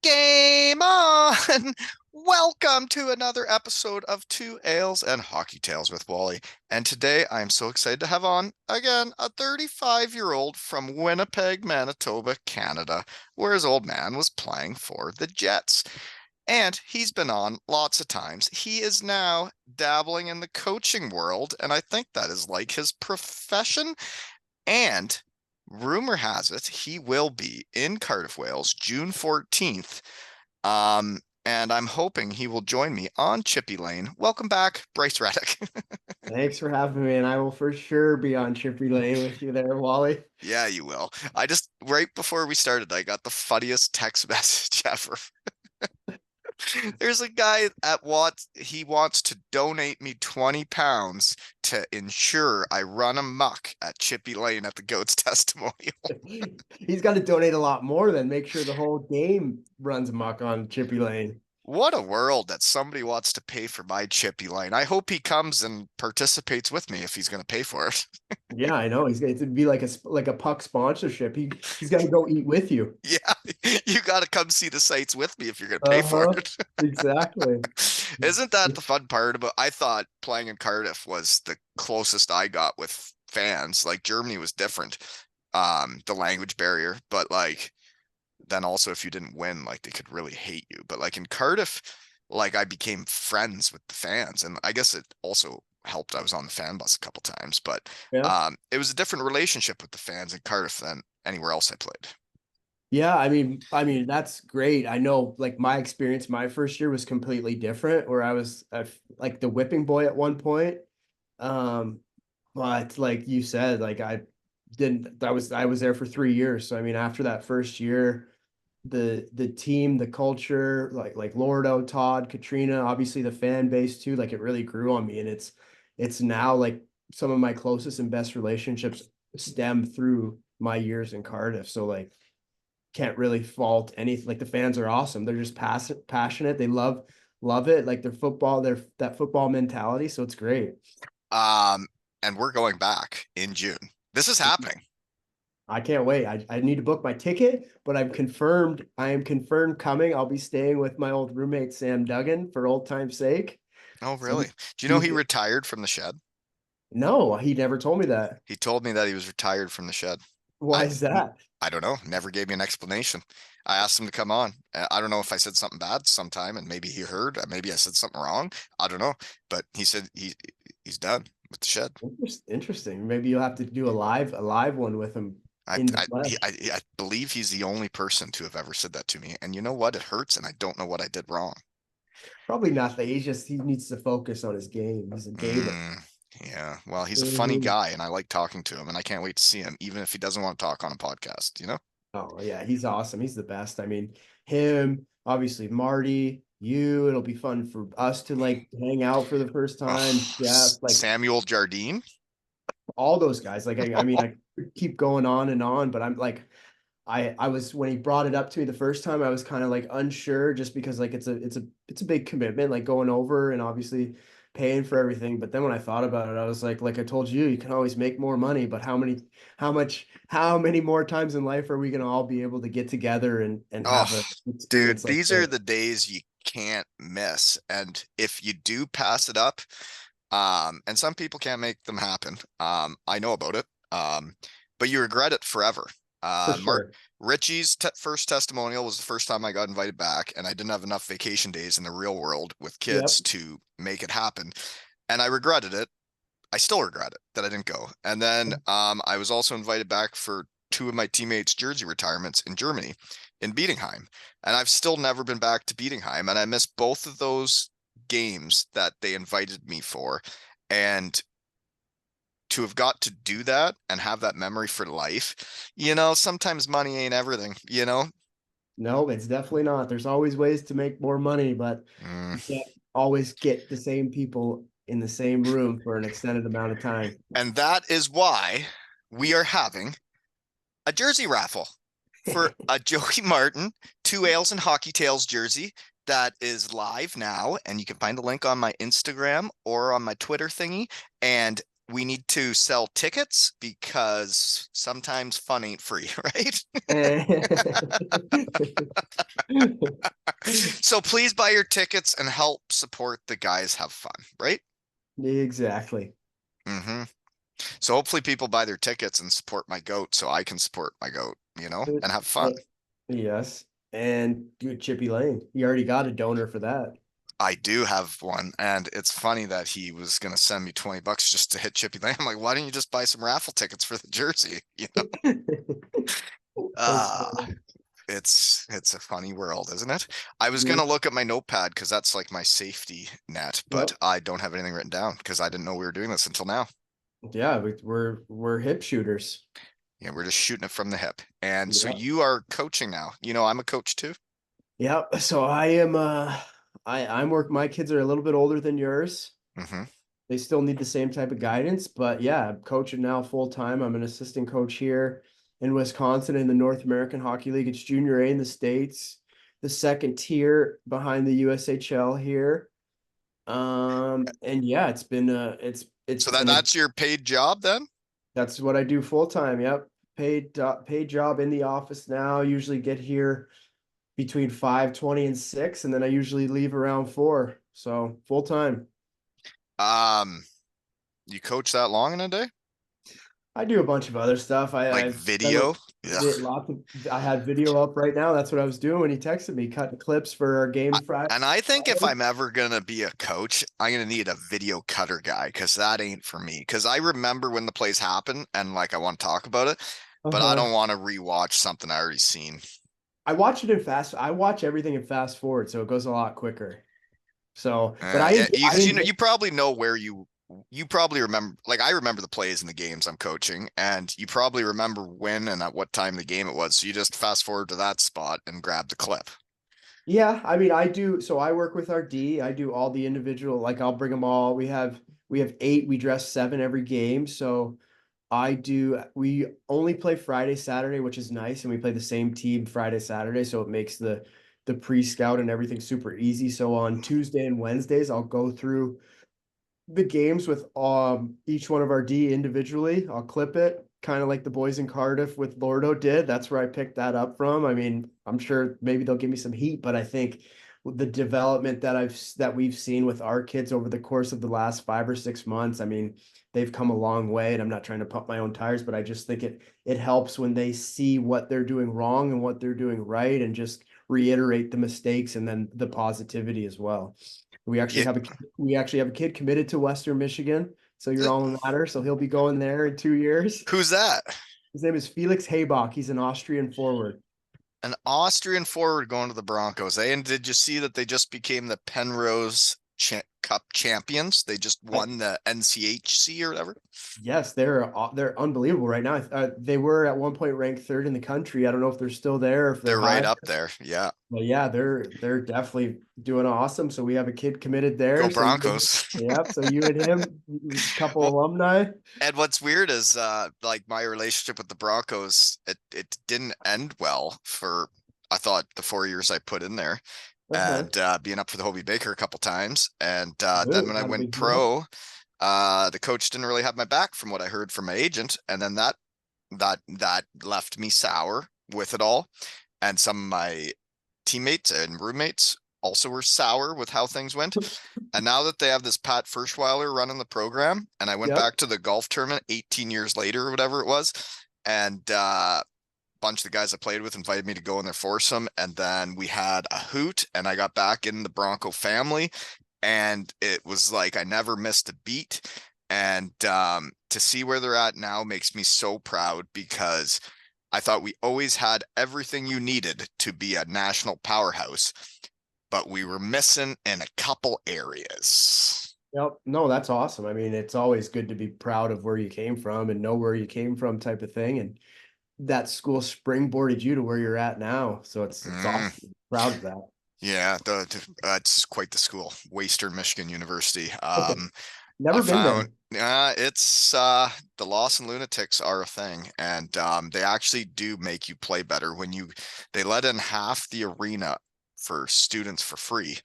Game on! Welcome to another episode of Two Ales and Hockey Tales with Wally. And today I am so excited to have on again a 35-year-old from Winnipeg, Manitoba, Canada, where his old man was playing for the Jets. And he's been on lots of times. He is now dabbling in the coaching world, and I think that is like his profession. And rumor has it he will be in Cardiff, Wales, June 14th. And I'm hoping he will join me on Chippy Lane. Welcome back, Bryce Reddick. Thanks for having me, and I will for sure be on Chippy Lane with you there, Wally. Yeah, you will. I just, right before we started, I got the funniest text message ever. There's a guy at Watts, he wants to donate me 20 pounds to ensure I run amok at Chippy Lane at the Goats testimonial. He's got to donate a lot more than make sure the whole game runs amok on Chippy Lane. What a world that somebody wants to pay for my Chippy Lane. I hope he comes and participates with me if he's going to pay for it. Yeah, I know. He's going to be like a puck sponsorship. He's got to go eat with you. Yeah, you got to come see the sights with me if you're going to pay for Uh-huh. it. Exactly. Isn't that the fun part about? I thought playing in Cardiff was the closest I got with fans. Like Germany was different, the language barrier, but like then also if you didn't win, like they could really hate you. But like in Cardiff, like I became friends with the fans, and I guess it also helped. I was on the fan bus a couple times, but Yeah. it was a different relationship with the fans in Cardiff than anywhere else I played. Yeah, I mean that's great. I know like my experience my first year was completely different where I was like the whipping boy at one point. Um, but like you said, like I was there for 3 years. So I mean, after that first year, the team, the culture, like Lordo, Todd, Katrina, obviously the fan base too, like it really grew on me. And it's now like some of my closest and best relationships stem through my years in Cardiff. So like can't really fault anything. Like the fans are awesome. They're just passionate. They love it. Like their football, their that football mentality. So it's great. Um, and we're going back in June. This is happening. I can't wait. I need to book my ticket, but I'm confirmed. I am confirmed coming. I'll be staying with my old roommate Sam Duggan for old time's sake. Oh, So really? Do you know he's he retired from the shed? no, he never told me that. He told me that he was retired from the shed. Why I is that? I don't know. Never gave me an explanation. I asked him to come on. I don't know if I said something bad sometime, and maybe he heard. Maybe I said something wrong. I don't know. But he said he's done with the shed. Interesting. Maybe you'll have to do a live one with him I in the I flesh. I believe he's the only person to have ever said that to me. And you know what? It hurts, and I don't know what I did wrong. Probably nothing. He needs to focus on his game. He's a gamer. Mm, yeah. Well, he's a funny Mhm. guy, and I like talking to him, and I can't wait to see him, even if he doesn't want to talk on a podcast, you know? Oh yeah, he's awesome. He's the best. I mean, him, obviously Marty, you. It'll be fun for us to like hang out for the first time. Oh, Jeff, like Samuel Jardine. all those guys. Like I mean, I could keep going on and on, but I'm like, I was when he brought it up to me the first time, I was kind of like unsure just because like it's a big commitment, like going over and obviously paying for everything. But then when I thought about it, I was like I told you, you can always make more money, but how many more times in life are we gonna all be able to get together and Oh, have an dude, experience like these are this? the days you can't miss. And if you do pass it up, and some people can't make them happen, I know about it, but you regret it forever. For Mark sure. Richie's first testimonial was the first time I got invited back, and I didn't have enough vacation days in the real world with kids Yep. to make it happen. And I regretted it. I still regret it that I didn't go. And then I was also invited back for two of my teammates' jersey retirements in Germany, in Bietigheim. And I've still never been back to Bietigheim. And I missed both of those games that they invited me for. And to have got to do that and have that memory for life, sometimes money ain't everything. No, it's definitely not. There's always ways to make more money, but Mm. you can't always get the same people in the same room for an extended amount of time. And that is why we are having a jersey raffle for a Joey Martin, Two Ales and Hockey Tales jersey that is live now. And you can find the link on my Instagram or on my Twitter thingy. And we need to sell tickets because sometimes fun ain't free, right? So please buy your tickets and help support the guys have fun, right? Exactly. Mm-hmm. So hopefully people buy their tickets and support my goat so I can support my goat, and have fun. Eh, Yes. And good Chippy Lane. You already got a donor for that. I do have one, and it's funny that he was gonna send me $20 just to hit Chippy Lane. I'm like, why don't you just buy some raffle tickets for the jersey? That's Uh funny. it's a funny world, isn't it? I was Mhm. gonna look at my notepad because that's like my safety net, but Yep. I don't have anything written down because I didn't know we were doing this until now. Yeah, we're hip shooters. Yeah, we're just shooting it from the hip. And so Yeah. you are coaching now. I'm a coach too. Yeah. So I am I'm work my kids are a little bit older than yours. Hmm. They still need the same type of guidance, but yeah, I'm coaching now full time. I'm an assistant coach here in Wisconsin in the North American Hockey League. It's junior A in the States, the second tier behind the USHL here. And yeah, it's So been a that's your paid job then? that's what I do full time. Yep. Paid job in the office now. Usually get here between 5:20 and 6, and then I usually leave around 4. So full time. Um, you coach that long in a day? I do a bunch of other stuff. Like I've done video? did Ugh. lots of I had video up right now. That's what I was doing when he texted me, cutting clips for our game Friday. And I think if I'm ever gonna be a coach, I'm gonna need a video cutter guy because that ain't for me. Because I remember when the plays happened and like I want to talk about it, but I Uh-huh. don't want to rewatch something I already seen. I watch everything in fast forward, so it goes a lot quicker. So, but Yeah, I because enjoy you probably know where you probably remember. Like I remember the plays in the games I'm coaching, and you probably remember when and at what time the game it was. So you just fast forward to that spot and grab the clip. Yeah, I mean, I do. So I work with our D. I do all the individual. Like I'll bring them all. We have 8. We dress 7 every game. So I do. We only play Friday, Saturday, which is nice, and we play the same team Friday, Saturday. So it makes the pre-scout and everything super easy. So on Tuesday and Wednesdays, I'll go through the games with each one of our D individually. I'll clip it, kind of like the boys in Cardiff with Lordo did. That's where I picked that up from. I mean, I'm sure maybe they'll give me some heat, but I think the development that we've seen with our kids over the course of the last 5 or 6 months, I mean, they've come a long way. And I'm not trying to pump my own tires, but I just think it helps when they see what they're doing wrong and what they're doing right, and just reiterate the mistakes and then the positivity as well. Yeah, We actually have a kid committed to Western Michigan, so you're all in matter. So he'll be going there in 2 years. who's that? His name is Felix Haybach. He's an Austrian forward. An Austrian forward going to the Broncos. And did you see that they just became the Penrose Cup champions? They just I, won the NCHC or whatever. yes, they're unbelievable right now. They were at one point ranked third in the country. I don't know if they're still there, or if they're They're right high. up there. Yeah. But yeah, they're definitely doing awesome. So we have a kid committed there. Go So Broncos. yep. So you and him, couple Well, alumni. and what's weird is like my relationship with the Broncos, it didn't end well for I thought the 4 years I put in there Uh-huh. and being up for the Hobie Baker a couple times. And then Good. when I Not a went big deal. pro, the coach didn't really have my back from what I heard from my agent. And then that left me sour with it all. And some of my teammates and roommates also were sour with how things went. And now that they have this Pat Ferschweiler running the program, and I went Yep. back to the golf tournament 18 years later or whatever it was, and bunch of the guys I played with invited me to go in their foursome, and then we had a hoot, and I got back in the Bronco family, and it was like I never missed a beat. And to see where they're at now makes me so proud because I thought we always had everything you needed to be a national powerhouse, but we were missing in a couple areas. Yep. No, that's awesome. I mean, it's always good to be proud of where you came from and know where you came from type of thing. And that school springboarded you to where you're at now. So it's Mm, awesome. Proud of that. yeah, it's quite the school, Western Michigan University. Okay. I Never been found there. it's the Lost and Lunatics are a thing, and they actually do make you play better when they let in half the arena for students for free,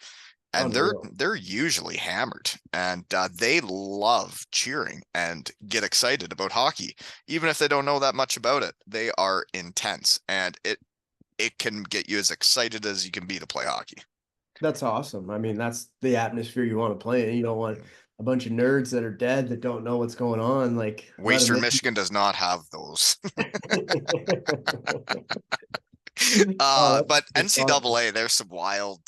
and they're Unreal. they're usually hammered, and they love cheering and get excited about hockey, even if they don't know that much about it. They are intense, and it can get you as excited as you can be to play hockey. That's awesome. I mean, that's the atmosphere you want to play in. You don't want a bunch of nerds that are dead that don't know what's going on. Like, let them Western Michigan does not have those. in. Oh, But that's awesome. NCAA, there's some wild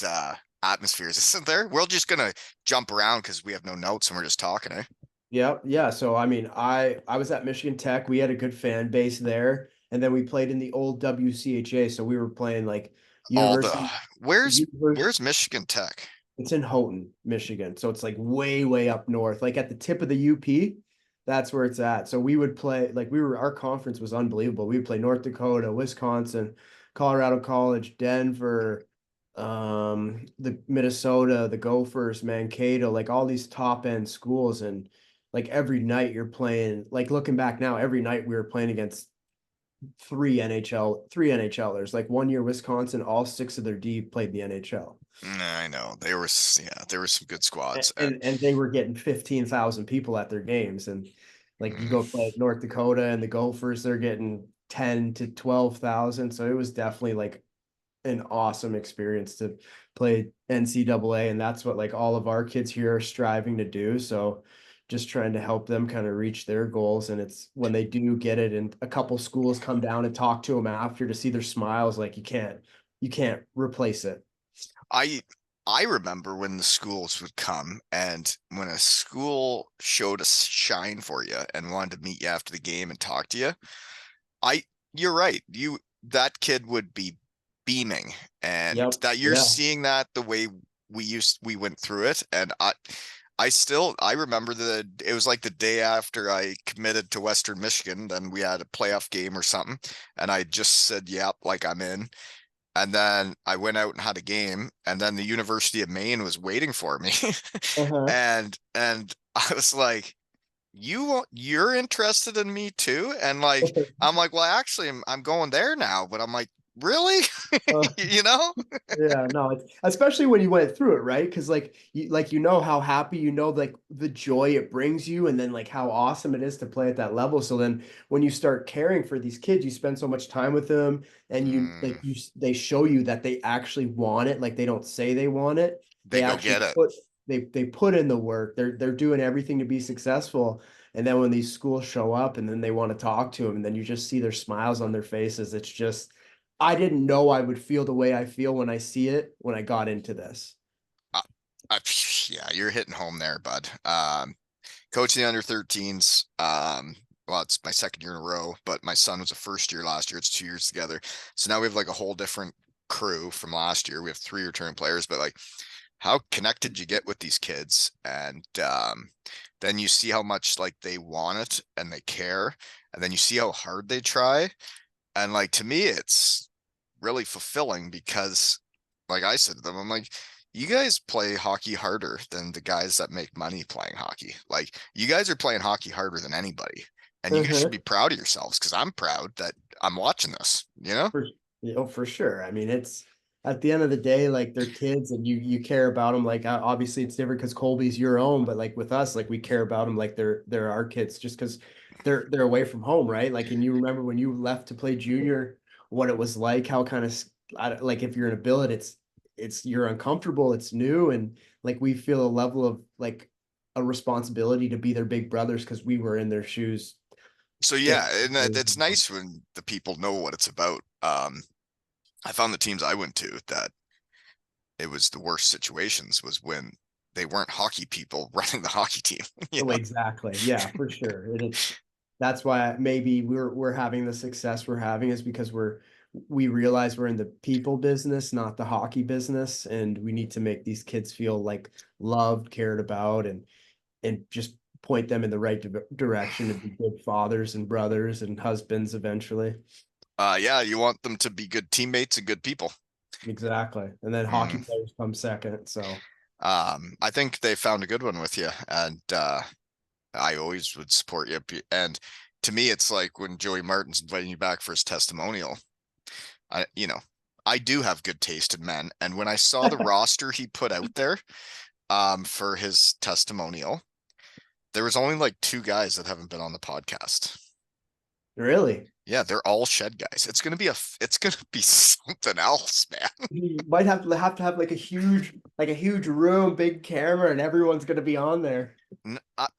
atmospheres, isn't there? We're just gonna jump around because we have no notes and we're just talking, eh? Yeah, yeah. So I mean, I was at Michigan Tech. We had a good fan base there, and then we played in the old WCHA. So we were playing like All the university, where's university. where's Michigan Tech? It's in Houghton, Michigan. So it's like way, way up north, like at the tip of the UP. That's where it's at. So we would play like our conference was unbelievable. We would play North Dakota, Wisconsin, Colorado College, Denver, the Minnesota, the Gophers, Mankato, like all these top end schools. And like every night you're playing, like looking back now, every night we were playing against three NHLers. Like one year, Wisconsin, all six of their D played the NHL. I know there were some good squads. And they were getting 15,000 people at their games. And like you go play at North Dakota and the Gophers, they're getting 10 to 12,000. So it was definitely like an awesome experience to play NCAA. And that's what like all of our kids here are striving to do. So just trying to help them kind of reach their goals. And it's when they do get it, and a couple schools come down and talk to them after to see their smiles, like you can't replace it. I I remember when the schools would come and when a school showed a shine for you and wanted to meet you after the game and talk to you, I you're right. That kid would be beaming and Yep. that you're Yeah. seeing that the way we went through it. And I remember it was like the day after I committed to Western Michigan, then we had a playoff game or something, and I just said, yep, like I'm in. And then I went out and had a game, and then the University of Maine was waiting for me. Uh-huh. And I was like, you're interested in me too? And like I'm like, well, actually I'm going there now, but I'm like, really? Uh, You know? Yeah, no, it's especially when you went through it, right? Because like you know how happy, you know, like the joy it brings you, and then like how awesome it is to play at that level. So then when you start caring for these kids, you spend so much time with them, and Mm, they show you that they actually want it. Like they don't say they want it. they They go actually get it. they put in the work. They're doing everything to be successful. And then when these schools show up and then they want to talk to them, and then you just see their smiles on their faces, it's just I didn't know I would feel the way I feel when I see it when I got into this. Uh, yeah, you're hitting home there, bud. Coaching the under 13s. Well, it's my second year in a row, but my son was a first year last year. It's 2 years together. So now we have like a whole different crew from last year. We have three return players, but like how connected you get with these kids. And then you see how much like they want it and they care. And then you see how hard they try. And like to me, it's really fulfilling because like I said to them, I'm like, you guys play hockey harder than the guys that make money playing hockey. Like you guys are playing hockey harder than anybody. And you guys should Uh-huh. be proud of yourselves because I'm proud that I'm watching this, you know? For for sure. I mean, it's at the end of the day, like they're kids, and you care about them. Like obviously, it's different because Colby's your own, but like with us, like we care about them like they're our kids, just because they're away from home, right? Like, and you remember when you left to play junior, what it was like, how kind of like if you're in a billet, it's you're uncomfortable, it's new, and like we feel a level of like a responsibility to be their big brothers because we were in their shoes So six yeah, and years it's ago. nice when the people know what it's about. I found the teams I went to that it was the worst situations was when they weren't hockey people running the hockey team, you Oh, know? exactly. Yeah, for sure. And it's that's why maybe we're having the success we're having is because we realize we're in the people business, not the hockey business, and we need to make these kids feel like loved, cared about, and just point them in the right direction to be good fathers and brothers and husbands eventually. Yeah, you want them to be good teammates and good people. Exactly. And then hockey Mm. players come second. So I think they found a good one with you, and I always would support you. And to me, it's like when Joey Martin's inviting you back for his testimonial. You know, I do have good taste in men, and when I saw the roster he put out there, for his testimonial, there was only like two guys that haven't been on the podcast. Really? Yeah, they're all shed guys. It's gonna be something else, man. You might have like a huge room, big camera, and everyone's gonna be on there.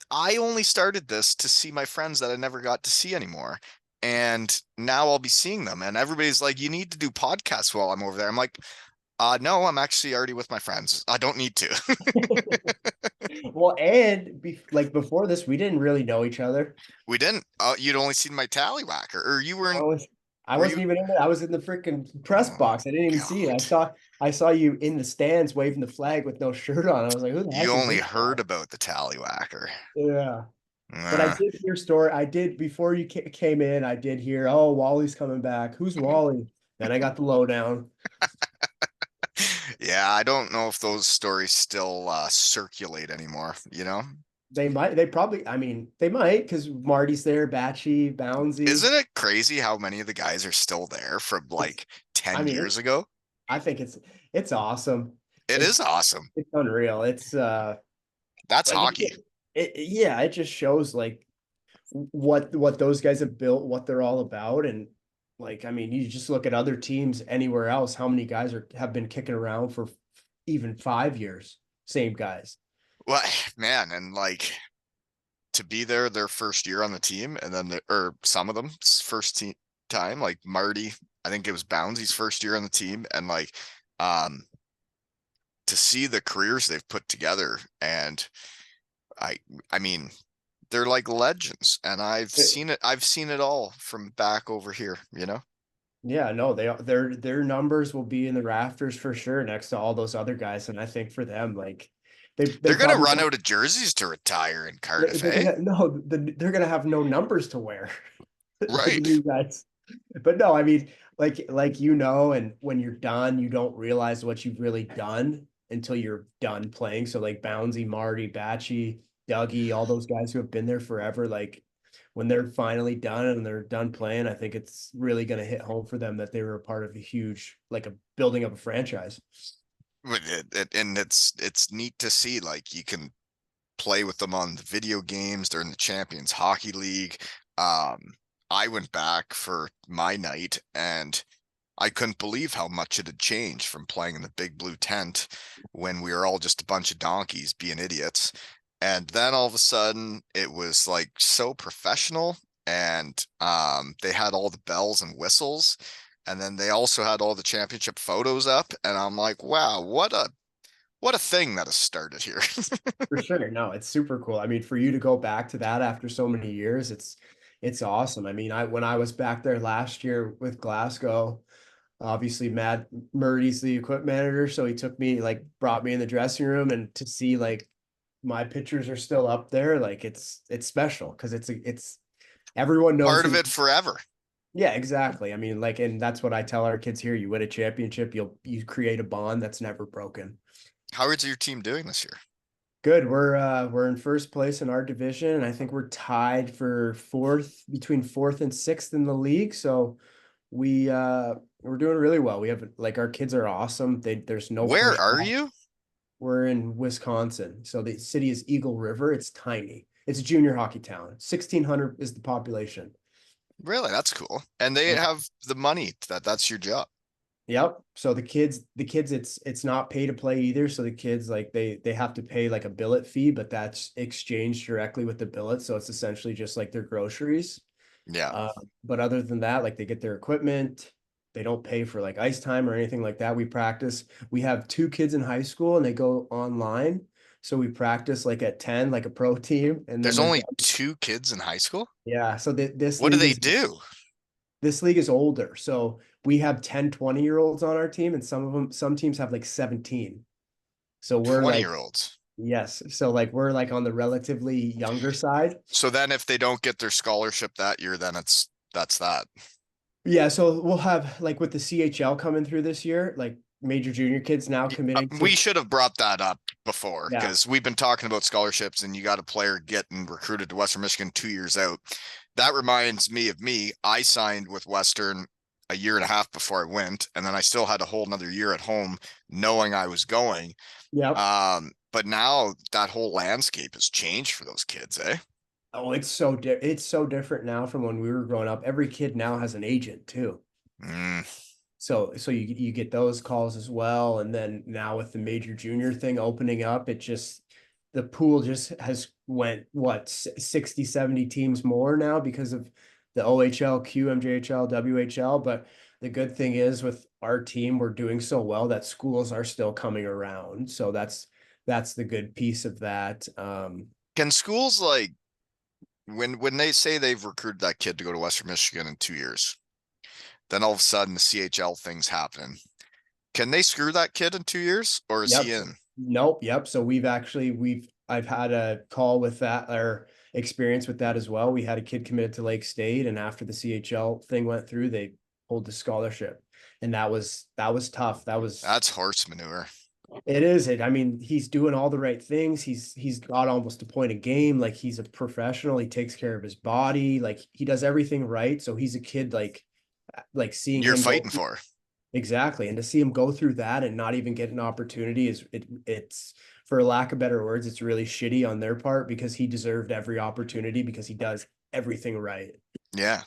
I only started this to see my friends that I never got to see anymore. And now I'll be seeing them. And everybody's like, you need to do podcasts while I'm over there. I'm like, no, I'm actually already with my friends. I don't need to. Well, and like before this, we didn't really know each other. We didn't. You'd only seen my tallywhacker, or you I weren't. was I Were you? wasn't even in it. I was in the freaking press Oh box. I didn't even see it. God. I saw you in the stands waving the flag with no shirt on. I was like, who the You heck is only this heard guy? about the tallywhacker. Yeah. But I Uh, did hear story. I did before you came in. I did hear, oh, Wally's coming back. Who's Wally? Then I got the lowdown. yeah, I don't know if those stories still circulate anymore, you know? They might. They probably. I mean, they might because Marty's there, Batchy, Isn't Bouncy. it crazy how many of the guys are still there from It's. like I 10 mean, years ago? I think it's awesome. It is It's awesome. it's unreal. It's That's like hockey. yeah, it just shows like what those guys have built, what they're all about, and like I mean, you just look at other teams anywhere else, how many guys have been kicking around for even 5 years, same guys. Well, man, and like to be there their first year on the team, and then or some of them first team time, like Marty, I think it was Bouncy's first year on the team, and like um to see the careers they've put together, and I I mean they're like legends, and I've seen it all from back over here, you know. Yeah, no, their numbers will be in the rafters for sure next to all those other guys, and I think for them, like they They're gonna probably run out of jerseys to retire in Cardiff, they're eh? gonna no they're gonna have no numbers to wear. The Right. new guys. But no, I mean, like you know, and when you're done, you don't realize what you've really done until you're done playing. So like Bouncy, Marty, Batchy, Dougie, all those guys who have been there forever, like when they're finally done and they're done playing, I think it's really going to hit home for them that they were a part of a huge, like a building of a franchise. And it's neat to see like you can play with them on the video games. They're in the Champions Hockey League. Um, I went back for my night and I couldn't believe how much it had changed from playing in the big blue tent when we were all just a bunch of donkeys being idiots. And then all of a sudden it was like so professional, and they had all the bells and whistles, and then they also had all the championship photos up, and I'm like, wow, what a thing that has started here. For sure. No, it's super cool. I mean, for you to go back to that after so many years, it's awesome. I mean, I when I was back there last year with Glasgow, obviously Matt Murray's the equipment manager, so he took me like brought me in the dressing room and to see like my pictures are still up there, like it's special because it's everyone knows Part who of it forever. yeah, exactly. I mean, like, and that's what I tell our kids here. You win a championship, you create a bond that's never broken. How is your team doing this year? Good. We're in first place in our division, and I think we're tied for fourth between fourth and sixth in the league. So we're doing really well. We have like our kids are awesome. There's no Where are pushback. you? We're in Wisconsin. So the city is Eagle River. It's tiny. It's a junior hockey town. 1,600 is the population. Really? That's cool. And they have the money that's your job. Yep. So the kids, it's not pay to play either. So the kids like they have to pay like a billet fee, but that's exchanged directly with the billet. So it's essentially just like their groceries. Yeah. Uh, but other than that, like they get their equipment. They don't pay for like ice time or anything like that. We practice. We have two kids in high school and they go online. So we practice like at 10, like a pro team, and then There's they're only done. two kids in high school? Yeah. So What do they do? this league is older. So we have 10, 20-year olds on our team, and some teams have like 17. So we're 20 like, year olds. yes. So like we're like on the relatively younger side. So then if they don't get their scholarship that year, then that's that. Yeah. So we'll have like with the CHL coming through this year, like major junior kids now committing We to, should have brought that up before yeah. because we've been talking about scholarships, and you got a player getting recruited to Western Michigan 2 years out. That reminds me of me. I signed with Western a year and a half before I went, and then I still had a whole another year at home knowing I was going. Yep. But now that whole landscape has changed for those kids, eh? Oh, it's so different now from when we were growing up. Every kid now has an agent too. Mm, So you get those calls as well. And then now with the major junior thing opening up, it just the pool just has went what 60, 70 teams more now because of the OHL, QMJHL, WHL. But the good thing is with our team, we're doing so well that schools are still coming around. So that's the good piece of that. can schools like when they say they've recruited that kid to go to Western Michigan in 2 years, then all of a sudden the CHL thing's happening. Can they screw that kid in 2 years, or is he Yep. in? Nope. Yep. So I've had a call with that or experience with that as well. We had a kid committed to Lake State, and after the CHL thing went through, they pulled the scholarship, and that was tough. That's horse manure. It is it. I mean, he's doing all the right things. He's got almost a point a game. Like he's a professional. He takes care of his body. Like he does everything right. So he's a kid like seeing You're him go. fighting for. Exactly. And to see him go through that and not even get an opportunity it's for lack of better words, it's really shitty on their part because he deserved every opportunity because he does everything right. Yeah.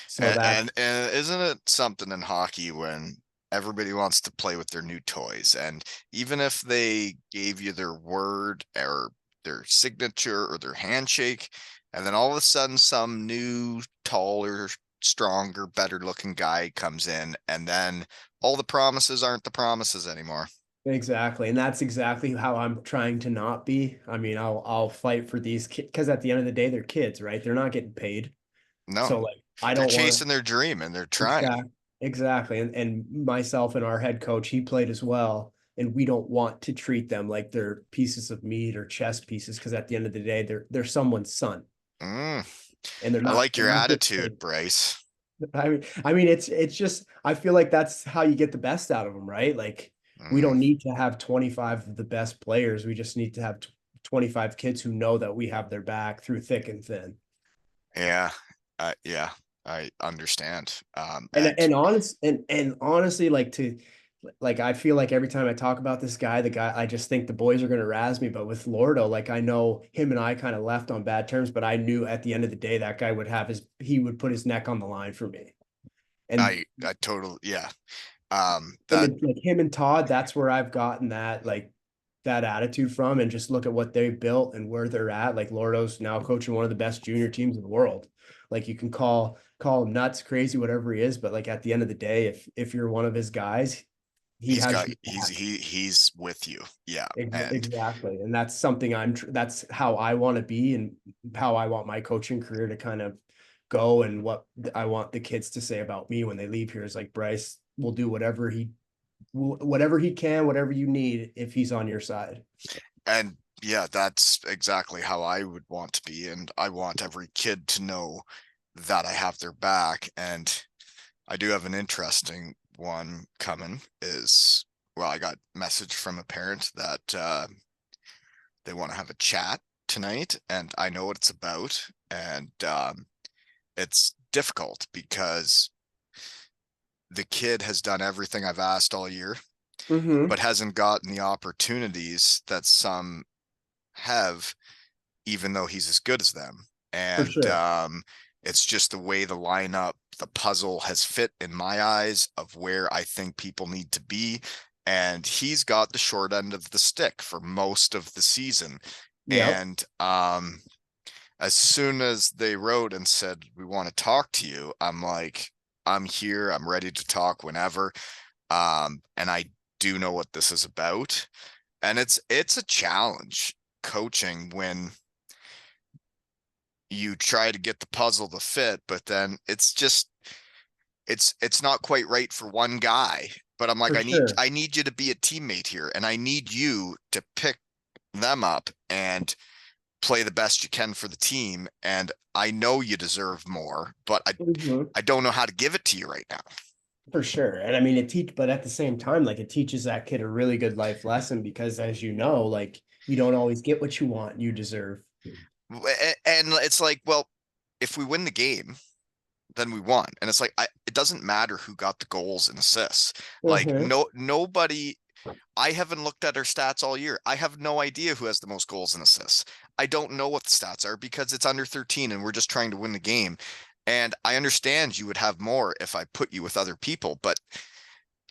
So And isn't it something in hockey when everybody wants to play with their new toys? And even if they gave you their word or their signature or their handshake, and then all of a sudden some new, taller, stronger, better looking guy comes in, and then all the promises aren't the promises anymore. exactly. And that's exactly how I'm trying to not be. I mean, I'll fight for these kids because at the end of the day, they're kids, right? They're not getting paid. No, So like I they're don't want chasing their dream and they're to trying. exactly. And myself and our head coach, he played as well. And we don't want to treat them like they're pieces of meat or chess pieces because at the end of the day, they're someone's son. Mm, And I like they're your not getting attitude, paid. Bryce. I mean, it's just I feel like that's how you get the best out of them, right? Like we Mm, don't need to have 25 of the best players. We just need to have 25 kids who know that we have their back through thick and thin. yeah, yeah, I understand. And honest and honestly, like I feel like every time I talk about this guy, the guy I just think the boys are gonna razz me. But with Lordo, like I know him and I kind of left on bad terms, but I knew at the end of the day that guy would he would put his neck on the line for me. And I totally, yeah. That like him and Todd, that's where I've gotten that attitude from. And just look at what they built and where they're at. Like Lordo's now coaching one of the best junior teams in the world. Like you can call him nuts, crazy, whatever he is, but like at the end of the day, if you're one of his guys, he he's has got your back. he's with you. Yeah. And Exactly. And that's something that's how I want to be and how I want my coaching career to kind of go and what I want the kids to say about me when they leave here is like Bryce will do whatever he can, whatever you need if he's on your side. and yeah, that's exactly how I would want to be. And I want every kid to know that I have their back. And I do have an interesting one coming is well, I got a message from a parent that they want to have a chat tonight, and I know what it's about. And it's difficult because the kid has done everything I've asked all year, Mm-hmm. but hasn't gotten the opportunities that some have, even though he's as good as them. For And sure. it's just the way the lineup, the puzzle has fit in my eyes of where I think people need to be. And he's got the short end of the stick for most of the season. Yep. And as soon as they wrote and said, we want to talk to you, I'm like, I'm here. I'm ready to talk whenever. And I do know what this is about. And it's a challenge coaching when you try to get the puzzle to fit, but then it's just it's not quite right for one guy. But I'm like, For sure. I need you to be a teammate here, and I need you to pick them up and play the best you can for the team. And I know you deserve more, but Mhm. I don't know how to give it to you right now. For sure. And I mean, but at the same time, like it teaches that kid a really good life lesson because as you know, like you don't always get what you want, you deserve. And it's like, well, if we win the game, then we won. And it's like it doesn't matter who got the goals and assists. Like Uh-huh. nobody. I haven't looked at our stats all year. I have no idea who has the most goals and assists. I don't know what the stats are because it's under 13 and we're just trying to win the game. And I understand you would have more if I put you with other people, but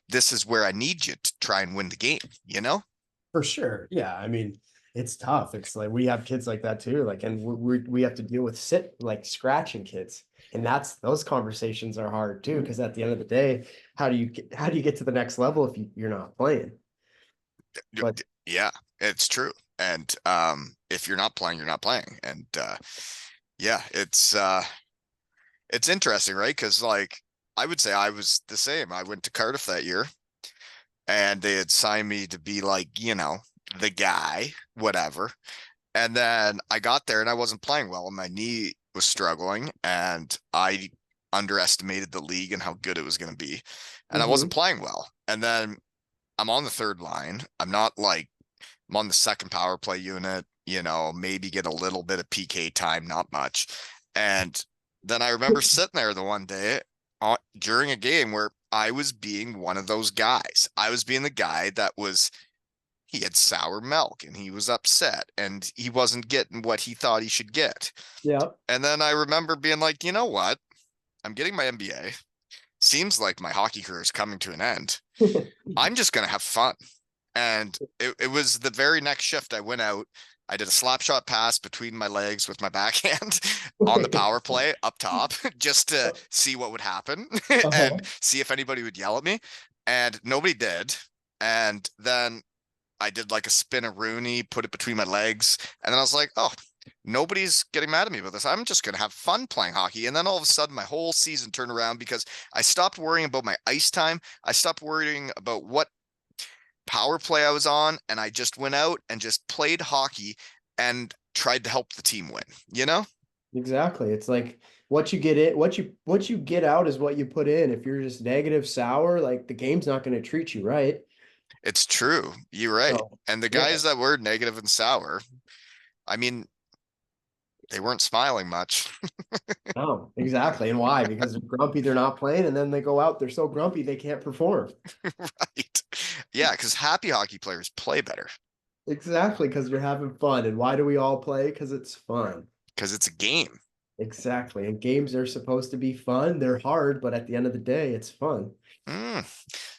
this is where I need you to try and win the game, you know? For sure. Yeah. I mean, it's tough. It's like we have kids like that too. Like, and we have to deal with scratching kids. And those conversations are hard too. Cause at the end of the day, how do you get to the next level if you're not playing? But Yeah, it's true. And if you're not playing, you're not playing. And yeah, it's interesting, right? Because like I would say I was the same. I went to Cardiff that year and they had signed me to be like, the guy, whatever. And then I got there and I wasn't playing well and my knee was struggling and I underestimated the league and how good it was going to be. And I wasn't mhm. playing well. And then I'm on the third line. I'm on the second power play unit, maybe get a little bit of PK time, not much. And then I remember sitting there the one day during a game where I was being one of those guys. I was being the guy he had sour milk and he was upset and he wasn't getting what he thought he should get. Yeah. And then I remember being like, you know what? I'm getting my MBA. Seems like my hockey career is coming to an end. I'm just going to have fun. And it was the very next shift I went out. I did a slap shot pass between my legs with my backhand on the power play up top just to see what would happen and Uh-huh. see if anybody would yell at me. And nobody did. And then I did like a spin of Rooney, put it between my legs. And then I was like, oh, nobody's getting mad at me about this. I'm just going to have fun playing hockey. And then all of a sudden, my whole season turned around because I stopped worrying about my ice time. I stopped worrying about what power play I was on, and I just went out and just played hockey and tried to help the team win, you know? Exactly. It's like what you get in, what you get out is what you put in. If you're just negative, sour, like the game's not going to treat you right. It's true. You're right. So And the yeah, guys that were negative and sour, I mean, they weren't smiling much. no, exactly. And why? Because they're grumpy, they're not playing, and then they go out, they're so grumpy they can't perform. Right. Yeah, because happy hockey players play better Exactly, because you're having fun. And why do we all play? Because it's fun. because it's a game. Exactly. And games are supposed to be fun. They're hard, but at the end of the day, it's fun. Mm.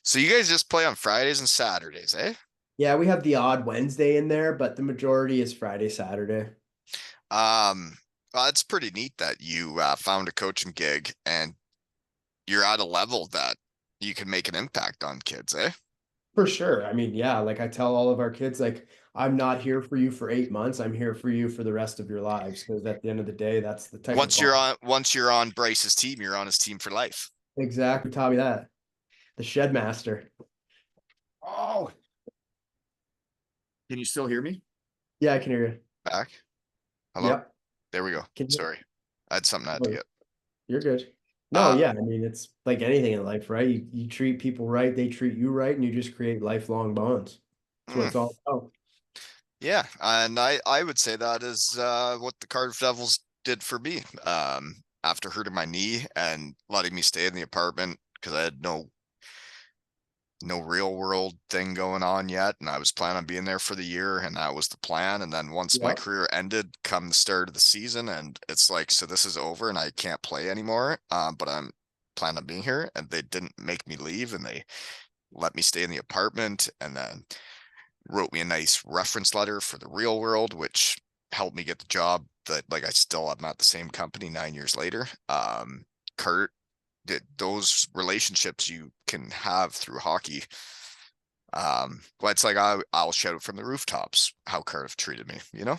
So you guys just play on Fridays and Saturdays, eh? Yeah, we have the odd Wednesday in there, but the majority is Friday, Saturday. Well, it's pretty neat that you found a coaching gig and you're at a level that you can make an impact on kids, eh? For sure. I mean, yeah, like I tell all of our kids, like, I'm not here for you for 8 months. I'm here for you for the rest of your lives. Because at the end of the day, that's the type of bond. Once you're on Bryce's team, you're on his team for life. Exactly. Taught me that. The shed master. Oh, can you still hear me? Yeah, I can hear you. Back. Hello? Yep. There we go. Can you? Sorry. I had something I had to Oh, get. you're good. No, Uh yeah. I mean, it's like anything in life, right? You treat people right, they treat you right, and you just create lifelong bonds. That's what it's mm, all about. yeah, and I would say that is what the Cardiff Devils did for me. After hurting my knee and letting me stay in the apartment because I had no real world thing going on yet. And I was planning on being there for the year, and that was the plan. And then once my Yeah, career ended, come the start of the season, and it's like, so this is over and I can't play anymore. But I'm planning on being here, and they didn't make me leave, and they let me stay in the apartment, and then wrote me a nice reference letter for the real world, which helped me get the job that like I still am at the same company 9 years later. Kurt those relationships you can have through hockey. But it's like I'll shout it from the rooftops how Cardiff treated me, you know?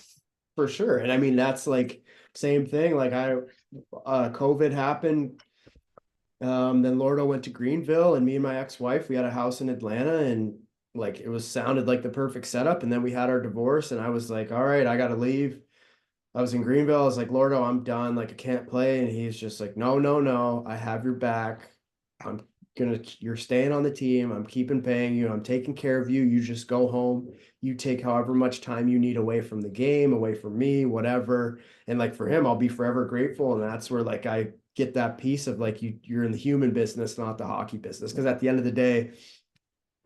for sure. And I mean, that's like same thing. Like COVID happened. Then Lordo went to Greenville, and me and my ex-wife, we had a house in Atlanta, and like it was sounded like the perfect setup. And then we had our divorce, and I was like, all right, I gotta leave. I was in Greenville. I was like, Lordo, I'm done. Like I can't play. And he's just like, no, no, no. I have your back. You're staying on the team. I'm keeping paying you. I'm taking care of you. You just go home. You take however much time you need away from the game, away from me, whatever. And like for him, I'll be forever grateful. And that's where like I get that piece of like you're in the human business, not the hockey business. Because at the end of the day,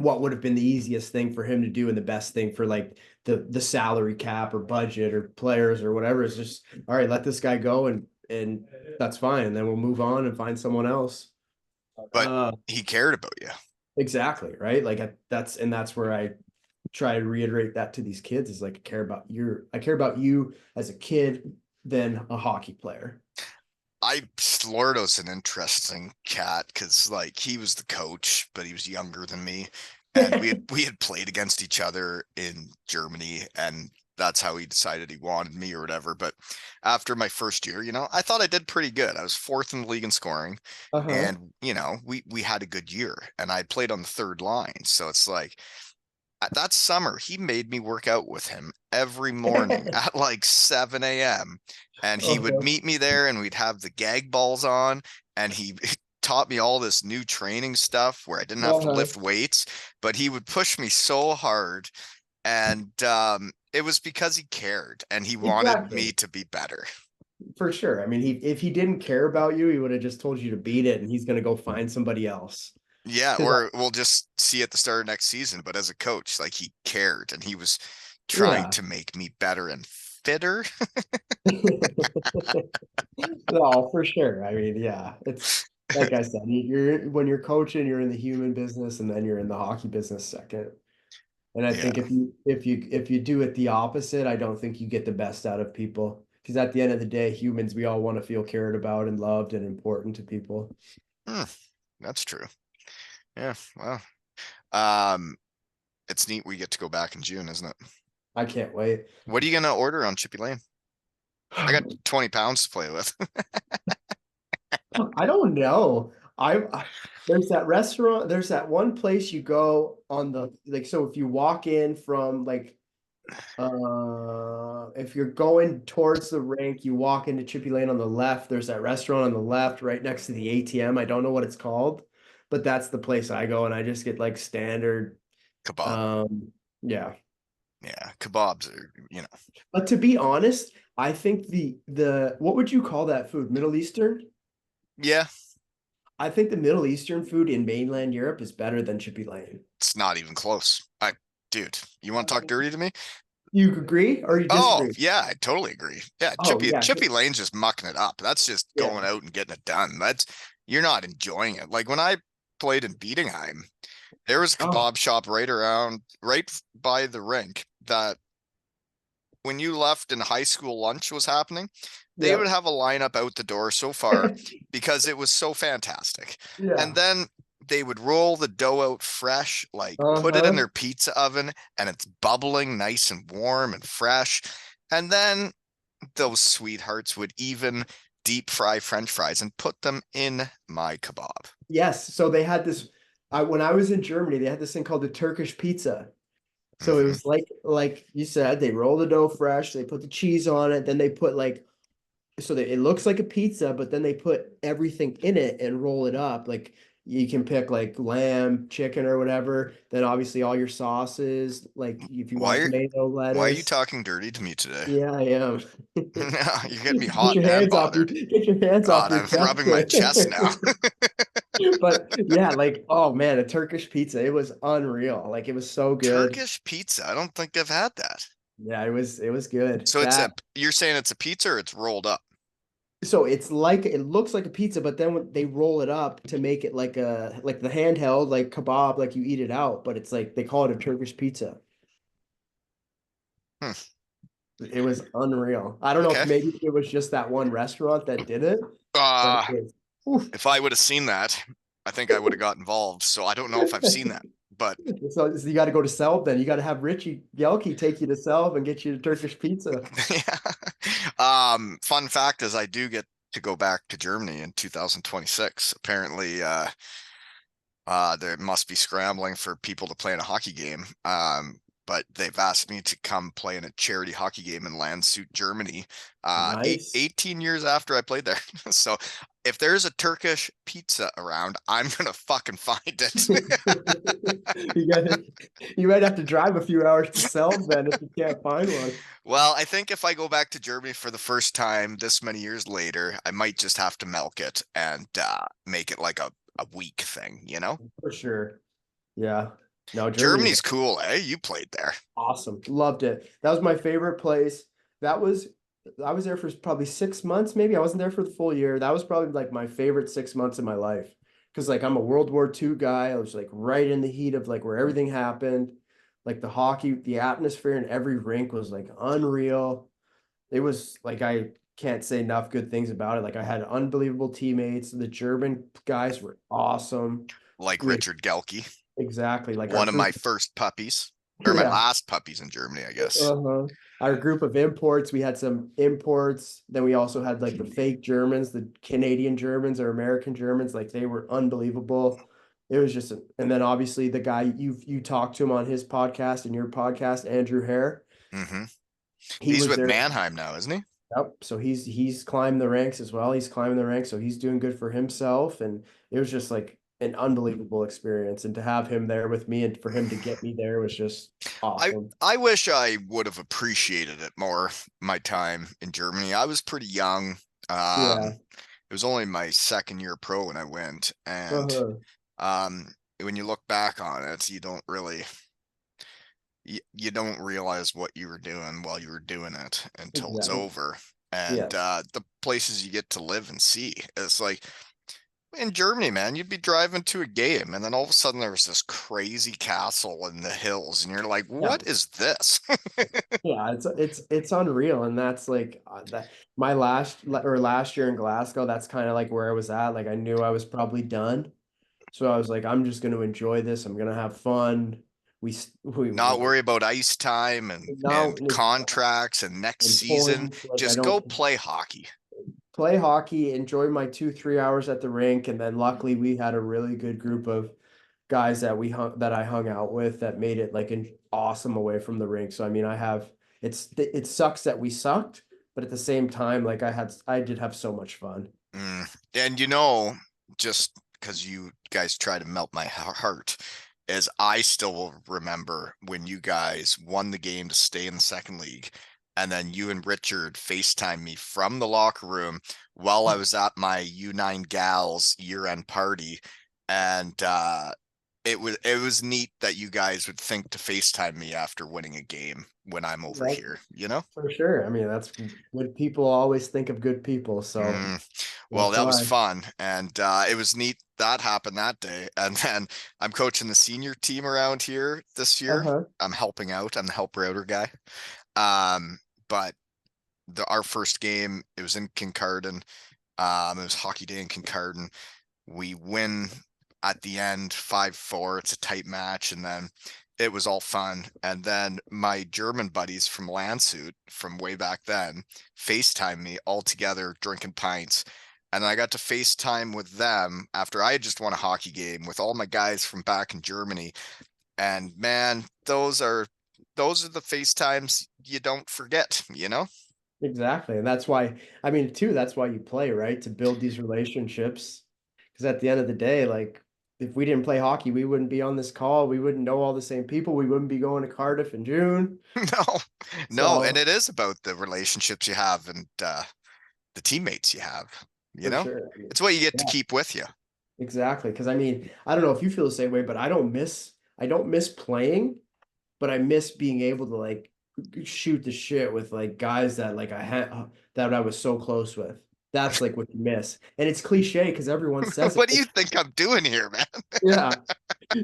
what would have been the easiest thing for him to do and the best thing for like the salary cap or budget or players or whatever is just all right, let this guy go and that's fine. And then we'll move on and find someone else. But Uh he cared about you. exactly, right? Like that's where I try to reiterate that to these kids is like I care about you as a kid than a hockey player. Lordo's an interesting cat because like he was the coach, but he was younger than me, and we had played against each other in Germany, and that's how he decided he wanted me or whatever. But after my first year, I thought I did pretty good. I was fourth in the league in scoring, Uh-huh. and we had a good year, and I played on the third line, so it's like that summer, he made me work out with him every morning at like 7 a.m. And he would Uh-huh. meet me there and we'd have the gag balls on. And he taught me all this new training stuff where I didn't have to Uh-huh. lift weights, but he would push me so hard. And it was because he cared and he wanted me Exactly. to be better. For sure. I mean, if he didn't care about you, he would have just told you to beat it and he's going to go find somebody else. Yeah, Because, or we'll just see at the start of next season. But as a coach, like he cared and he was trying yeah. to make me better and fitter. No, for sure. I mean, yeah, it's like I said, you're when you're coaching, you're in the human business and then you're in the hockey business second. And I Yeah. think if you do it the opposite, I don't think you get the best out of people. Because at the end of the day, humans, we all want to feel cared about and loved and important to people. Hmm, that's true. Yeah. Well, um, it's neat we get to go back in June, isn't it? I can't wait. What are you gonna order on Chippy Lane? I got 20 pounds to play with. I don't know. There's that restaurant, there's that one place you go on the like so if you walk in from like if you're going towards the rink, you walk into Chippy Lane on the left, there's that restaurant on the left right next to the ATM. I don't know what it's called, but that's the place I go and I just get like standard Kebab. um yeah. Yeah, kebabs are. But to be honest, I think the what would you call that food? Middle Eastern? Yeah, I think the Middle Eastern food in mainland Europe is better than Chippy Lane. it's not even close. Dude, you want to talk dirty to me? You agree or you Oh, disagree? yeah, I totally agree. Yeah, Oh Chippy yeah, Chippy Lane's just mucking it up. That's just going yeah. out and getting it done. You're not enjoying it. Like when I played in Bietigheim, there was a Oh kebab shop right by the rink that when you left and high school lunch was happening, they would yeah. have a lineup out the door so far because it was so fantastic. And Yeah. then they would roll the dough out fresh, like put it in Uh-huh. their pizza oven and it's bubbling nice and warm and fresh. And then those sweethearts would even deep fry French fries and put them in my kebab. Yes. So they had this when I was in Germany, they had this thing called the Turkish pizza. So it Hmm. was like you said, they roll the dough fresh, they put the cheese on it, then they put like so that it looks like a pizza, but then they put everything in it and roll it up. Like you can pick like lamb, chicken, or whatever. Then obviously all your sauces, like if you Why want are tomato, why are you lettuce. talking dirty to me today? Yeah, I am. You're getting me Get hot your and hands off bothered. your I'm chest rubbing my there. chest now. But yeah, like oh man, a Turkish pizza. It was unreal. Like it was so good. Turkish pizza. I don't think I've had that. Yeah, it was good. So That you're saying it's a pizza or it's rolled up? so it's like it looks like a pizza, but then when they roll it up to make it like the handheld like kebab, like you eat it out, but it's like they call it a Turkish pizza. Hmm. It was unreal. I don't know if Okay. maybe it was just that one restaurant that did it, but it Uh, was oof. if I would have seen that, I think I would have got involved. So I don't know if I've seen that, but So you got to go to Selb then. You got to have Richie Gelke take you to Selb and get you to Turkish pizza. yeah. Fun fact is I do get to go back to Germany in 2026. Apparently, they must be scrambling for people to play in a hockey game. But they've asked me to come play in a charity hockey game in Landshut, Germany, Nice. 18 years after I played there. So if there's a Turkish pizza around, I'm gonna fucking find it. You got you might have to drive a few hours to Selb then if you can't find one. Well, I think if I go back to Germany for the first time this many years later, I might just have to milk it and make it like a week thing, you know? For sure. Yeah. No, Germany's Germany's cool, eh? You played there. awesome. Loved it. That was my favorite place. That was I was there for probably 6 months, maybe. I wasn't there for the full year. That was probably like my favorite 6 months of my life. Because like I'm a World War II guy. I was like right in the heat of like where everything happened. Like the hockey, the atmosphere in every rink was like unreal. It was like I can't say enough good things about it. Like I had unbelievable teammates. The German guys were awesome. Like We had Richard Gelke, exactly like our one of my group. first puppies, or my Yeah. last puppies in Germany, I guess. Uh-huh. Our group of imports, we had some imports. Then we also had like the fake Germans, the Canadian Germans or American Germans. Like they were unbelievable. It was just, and then obviously the guy you talked to him on his podcast and your podcast, Andrew Hare. Hmm. He He's was with there. Mannheim now, isn't he? Yep. So he's climbed the ranks as well. He's climbing the ranks, so he's doing good for himself. And it was just like an unbelievable experience. And to have him there with me and for him to get me there was just I awesome. I wish I would have appreciated it more, my time in Germany. I was pretty young. Yeah. It was only my second year pro when I went, and Uh-huh. when you look back on it, you don't realize what you were doing while you were doing it until it's Exactly. over. And Yes. the places you get to live and see, it's like in Germany, man, you'd be driving to a game, and then all of a sudden there was this crazy castle in the hills, and you're like, Yeah. what is this? Yeah, it's unreal, and that's like that my last year in Glasgow. That's kind of like where I was at. Like I knew I was probably done, so I was like, I'm just going to enjoy this. I'm going to have fun. We Not like worry about ice time now and contracts and next and season. points. Like I Just don't go play hockey. play hockey, enjoy my 2, 3 hours at the rink, and then luckily we had a really good group of guys that I hung out with that made it like an awesome away from the rink. So I mean, it sucks that we sucked, but at the same time, like I did have so much fun. Mm. And just because you guys try to melt my heart, is I still will remember when you guys won the game to stay in the second league, and then you and Richard FaceTime me from the locker room while I was at my U9 Gals year-end party, and it was neat that you guys would think to FaceTime me after winning a game when I'm over That's here, you know? for sure. I mean, that's good people always think of good people, so Mm. Well, that's that was why. fun, and it was neat that happened that day. And then I'm coaching the senior team around here this year. Uh-huh. I'm helping out. I'm the helper outer guy. Um, but our first game, it was in Kincardine. It was hockey day in Kincardine. We win at the end 5-4. It's a tight match, and then it was all fun. And then my German buddies from Landshut from way back then FaceTime me all together drinking pints. And I got to FaceTime with them after I had just won a hockey game with all my guys from back in Germany. And man, those are the FaceTimes you don't forget, you know? Exactly. And that's why, I mean, too, that's why you play, right? To build these relationships. Because at the end of the day, like, if we didn't play hockey, we wouldn't be on this call. We wouldn't know all the same people. We wouldn't be going to Cardiff in June. No, no, and So, it is about the relationships you have and the teammates you have, you for know? sure. I mean, It's what you get to yeah, keep with you. exactly. Because I mean, I don't know if you feel the same way, but I don't miss playing, but I miss being able to like shoot the shit with like guys that like I had that I was so close with. That's like what you miss. And it's cliche because everyone says it. What do you think I'm doing here, man? Yeah.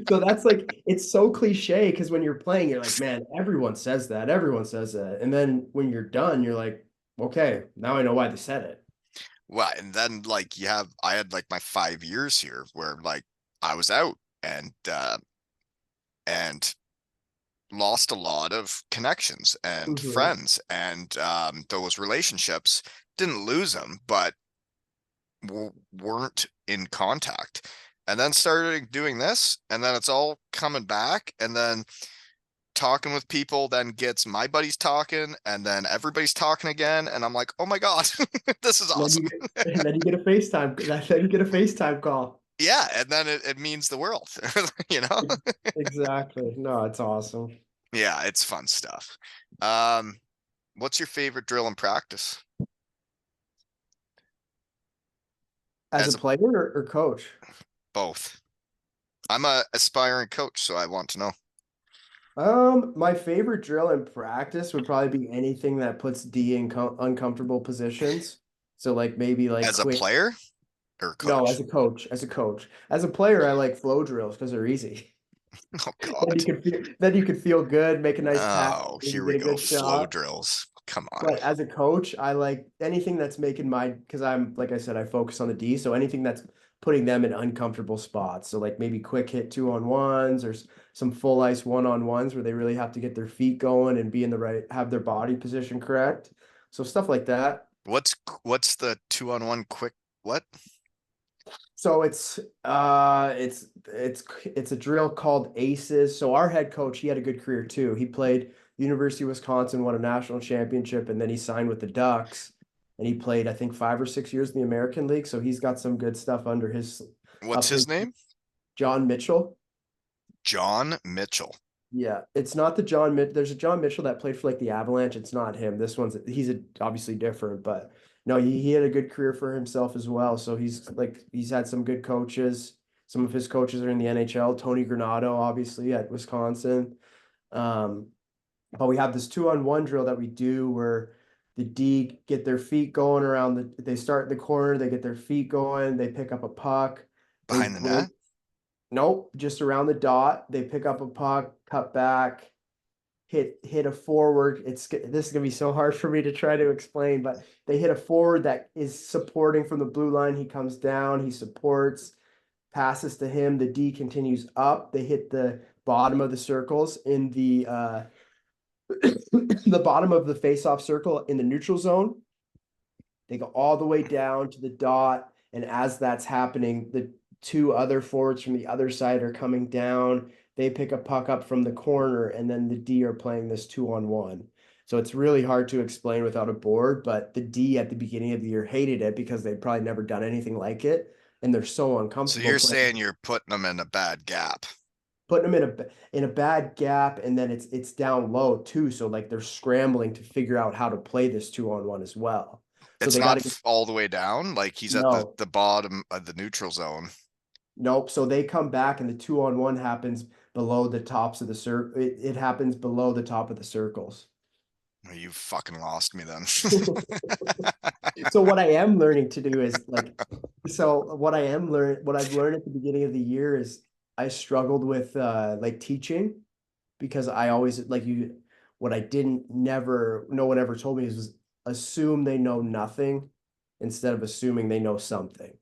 So that's like it's so cliche because when you're playing, you're like, man, everyone says that. Everyone says that. And then when you're done, you're like, okay, now I know why they said it. Well, and then like I had like my 5 years here where like I was out and lost a lot of connections and Mhm. friends, and those relationships didn't lose them, but weren't in contact. And then started doing this, and then it's all coming back, and then talking with people then gets my buddies talking, and then everybody's talking again, and I'm like, oh my God, this is And then awesome. and then you get a FaceTime. Then you get a FaceTime call. Yeah, and then it means the world, you know? Exactly. No, it's awesome. Yeah, it's fun stuff. Um, what's your favorite drill in practice? As a As a player or coach? both. I'm a aspiring coach, so I want to know. My favorite drill in practice would probably be anything that puts D in uncomfortable positions. So like maybe like As a quick. player or No, as coach? a coach, as a coach, as a player, I like flow drills because they're easy. Oh Then God. you could feel good, make a nice pass, Oh, maybe here we get a go. good Flow shot. drills. Come on. But as a coach, I like anything that's making my, because I'm, like I said, I focus on the D. So anything that's putting them in uncomfortable spots. So like maybe quick hit 2-on-1s or some full ice 1-on-1s where they really have to get their feet going and be in the right, have their body position correct. So stuff like that. What's the 2-on-1 quick what? So it's a drill called Aces. So our head coach, he had a good career too. He played University of Wisconsin, won a national championship, and then he signed with the Ducks. And he played, I think, 5 or 6 years in the American League. So he's got some good stuff under his What's up his his name? John Mitchell. John Mitchell. Yeah, it's not the John Mitchell. There's a John Mitchell that played for like the Avalanche. It's not him. This one's obviously different, but no, he had a good career for himself as well. So he's had some good coaches. Some of his coaches are in the NHL. Tony Granado, obviously at Wisconsin. Um, but we have this 2-on-1 drill that we do where the D get their feet going around they start in the corner, they get their feet going, they pick up a puck, they Behind the bring. net? Nope, just around the dot. They pick up a puck, cut back, hit a forward. This is gonna be so hard for me to try to explain, but they hit a forward that is supporting from the blue line. He comes down, he supports, passes to him. The D continues up. They hit the bottom of the circles in the the bottom of the face-off circle in the neutral zone. They go all the way down to the dot, and as that's happening, the two other forwards from the other side are coming down. They pick a puck up from the corner, and then the D are playing this 2-on-1. So it's really hard to explain without a board, but the D at the beginning of the year hated it because they'd probably never done anything like it, and they're so So uncomfortable you're playing, saying you're putting them in a bad gap. putting them in a bad gap, and then it's down low too. So like they're scrambling to figure out how to play this 2-on-1 as well. So It's they got not to get. all the way down. Like he's at the, No, the bottom of the neutral zone. nope. So they come back and the 2-on-1 happens below the tops of the circle. It happens below the top of the circles. Well, you fucking lost me then. So what I am learning to do is like, so what I've learned at the beginning of the year is I struggled with like teaching because I always like what I didn't never no one ever told me is assume they know nothing instead of assuming they know something.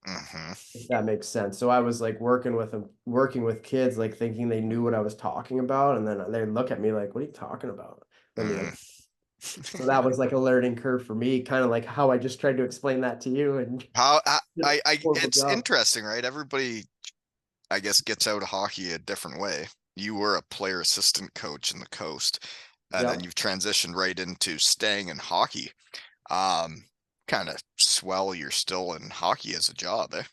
Hmm. If that makes sense. So I was like working with kids, like thinking they knew what I was talking about, and then they look at me like, "What are you talking about?" And be Mm. like, so that was like a learning curve for me, kind of like how I just tried to explain that to you, and How did a horrible it's job. interesting, right? Everybody, I guess, gets out of hockey a different way. You were a player assistant coach in the coast, and then Yep. you've transitioned right into staying in hockey. Um, Kind of swell you're still in hockey as a job, eh?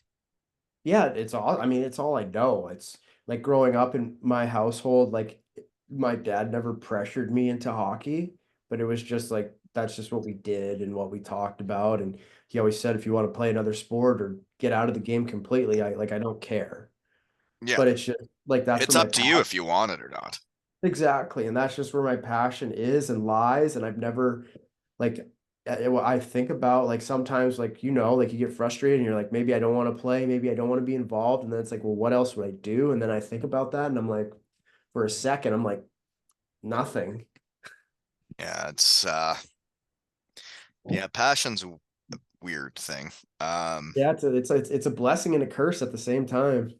Yeah, it's all. I mean, it's all I know. It's like growing up in my household, like my dad never pressured me into hockey, but it was just like that's just what we did and what we talked about. And he always said, if you want to play another sport or get out of the game completely, I don't care. Yeah, But it's just like that's it's where my up to you passion. if you want it or not. Exactly, and that's just where my passion is and lies. And I've never like I think about like sometimes like like you get frustrated and you're like maybe I don't want to play, maybe I don't want to be involved, and then it's like well what else would I do? And then I think about that and I'm like for a second I'm like nothing. Yeah, it's yeah, passion's a weird thing. Um, Yeah, it's a blessing and a curse at the same time.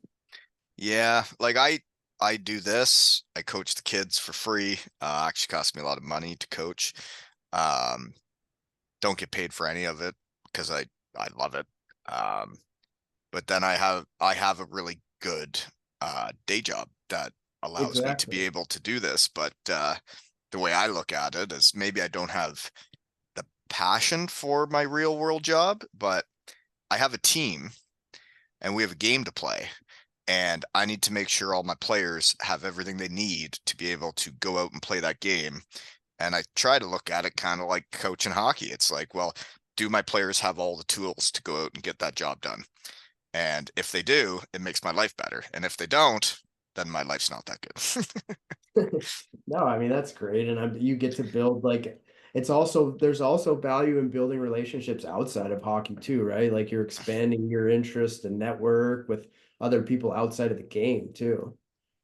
yeah, like I do this. I coach the kids for free. Actually costs me a lot of money to coach. Um, don't get paid for any of it because I love it. Um, but then I have a really good day job that allows me to be Exactly. able to do this. But the way I look at it is maybe I don't have the passion for my real world job, but I have a team and we have a game to play. And I need to make sure all my players have everything they need to be able to go out and play that game. And I try to look at it kind of like coaching hockey. It's like, well, do my players have all the tools to go out and get that job done? And if they do, it makes my life better. And if they don't, then my life's not that good. No, I mean that's great, and you get to build like it's also there's also value in building relationships outside of hockey too, right? Like you're expanding your interest and network with other people outside of the game too.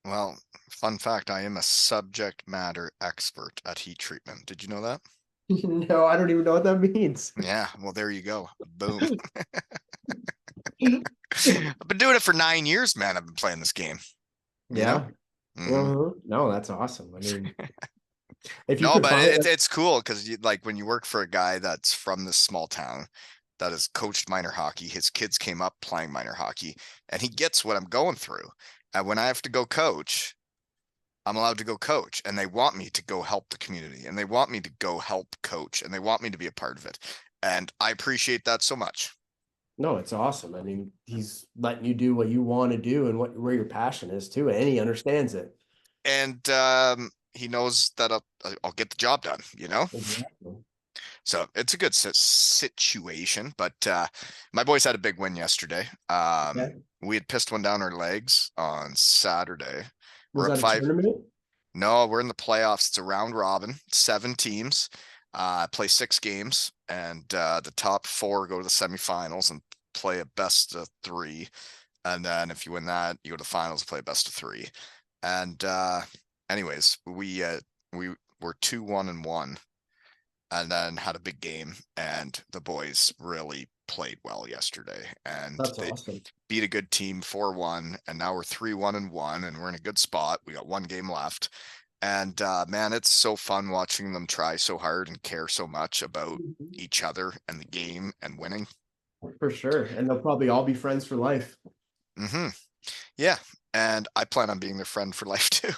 Well, fun fact, I am a subject matter expert at heat treatment. Did you know that? No, I don't even know what that means. Yeah, well, there you go. Boom. I've been doing it for 9 years, man. I've been playing this game, you know? Yeah. Hmm. No, that's awesome. I mean, if you No, could but find it's cool because you like when you work for a guy that's from this small town that has coached minor hockey, his kids came up playing minor hockey, and he gets what I'm going through. And when I have to go coach, I'm allowed to go coach, and they want me to go help the community, and they want me to go help coach, and they want me to be a part of it. And I appreciate that so much. no, it's awesome. I mean, he's letting you do what you want to do and where your passion is too, and he understands it. And he knows that I'll get the job done, you know? Exactly. So it's a good situation. But my boys had a big win yesterday. Yeah. We had pissed one down our legs on Saturday. We're Was up that a five. tournament? No, we're in the playoffs. It's a round robin, 7 teams. Play 6 games, and the top 4 go to the semifinals and play a best of 3. And then if you win that, you go to the finals, play a best of 3. And anyways, we were 2-1-1, and then had a big game, and the boys really played well yesterday, and That's they awesome. beat a good team 4-1, and now we're 3-1-1, and we're in a good spot. We got one game left. And man, it's so fun watching them try so hard and care so much about each other and the game and winning. For sure. And they'll probably all be friends for life. Hmm. Yeah. And I plan on being their friend for life too.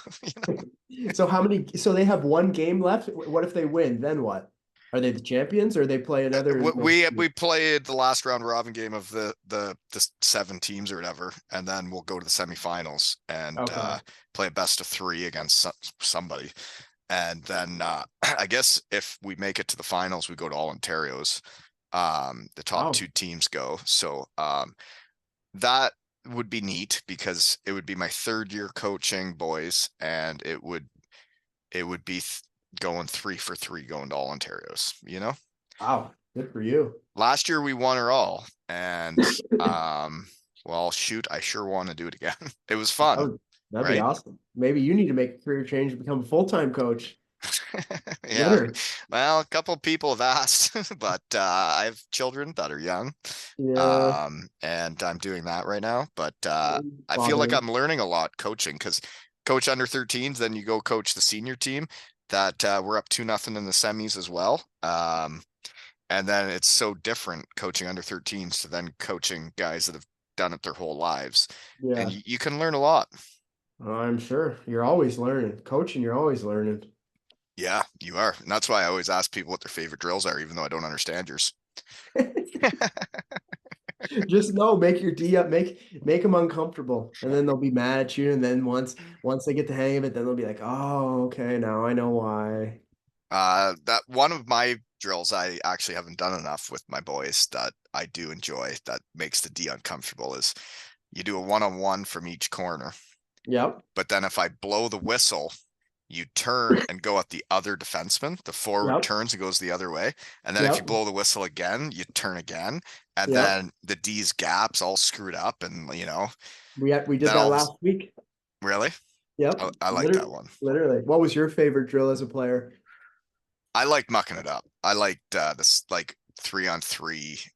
You know? So they have one game left. What if they win? Then what? Are they the champions or they play another, We played the last round robin game of the 7 teams or whatever, and then we'll go to the semifinals and okay. play a best of 3 against somebody. And then I guess if we make it to the finals, we go to all Ontario's. The top Wow. 2 teams go. So that would be neat because it would be my 3rd year coaching boys, and it would be going 3 for 3 going to all Ontario's, you know? Wow. Good for you. Last year we won her all, and well, shoot, I sure want to do it again. It was That fun, would, that'd be right? awesome. Maybe you need to make a career change and become a full-time coach. Yeah. Winner. Well, a couple of people have asked, but I have children that are young. Yeah. And I'm doing that right now. But I feel like Father. I'm learning a lot coaching because coach under 13s, then you go coach the senior team that we're up 2-0 in the semis as well. And then it's so different coaching under 13s to then coaching guys that have done it their whole lives. And Yeah. you can learn a lot. I'm sure. You're always learning. Coaching, you're always learning. Yeah, you are. And that's why I always ask people what their favorite drills are, even though I don't understand yours. Just know, make your D up, make them uncomfortable, and then they'll be mad at you. And then once they get the hang of it, then they'll be like, "Oh, okay, now I know why." That one of my drills I actually haven't done enough with my boys that I do enjoy that makes the D uncomfortable is you do a one-on-one from each corner. Yep, But then if I blow the whistle, you turn and go at the other defenseman. The forward yep, turns and goes the other way. And then if you yep, blow the whistle again, you turn again. And yep. then the D's gaps all screwed up. And, We did then that all of last week. really, Yep, I like that literally, one. literally. What was your favorite drill as a player? I like mucking it up. I liked this like 3-on-3 Like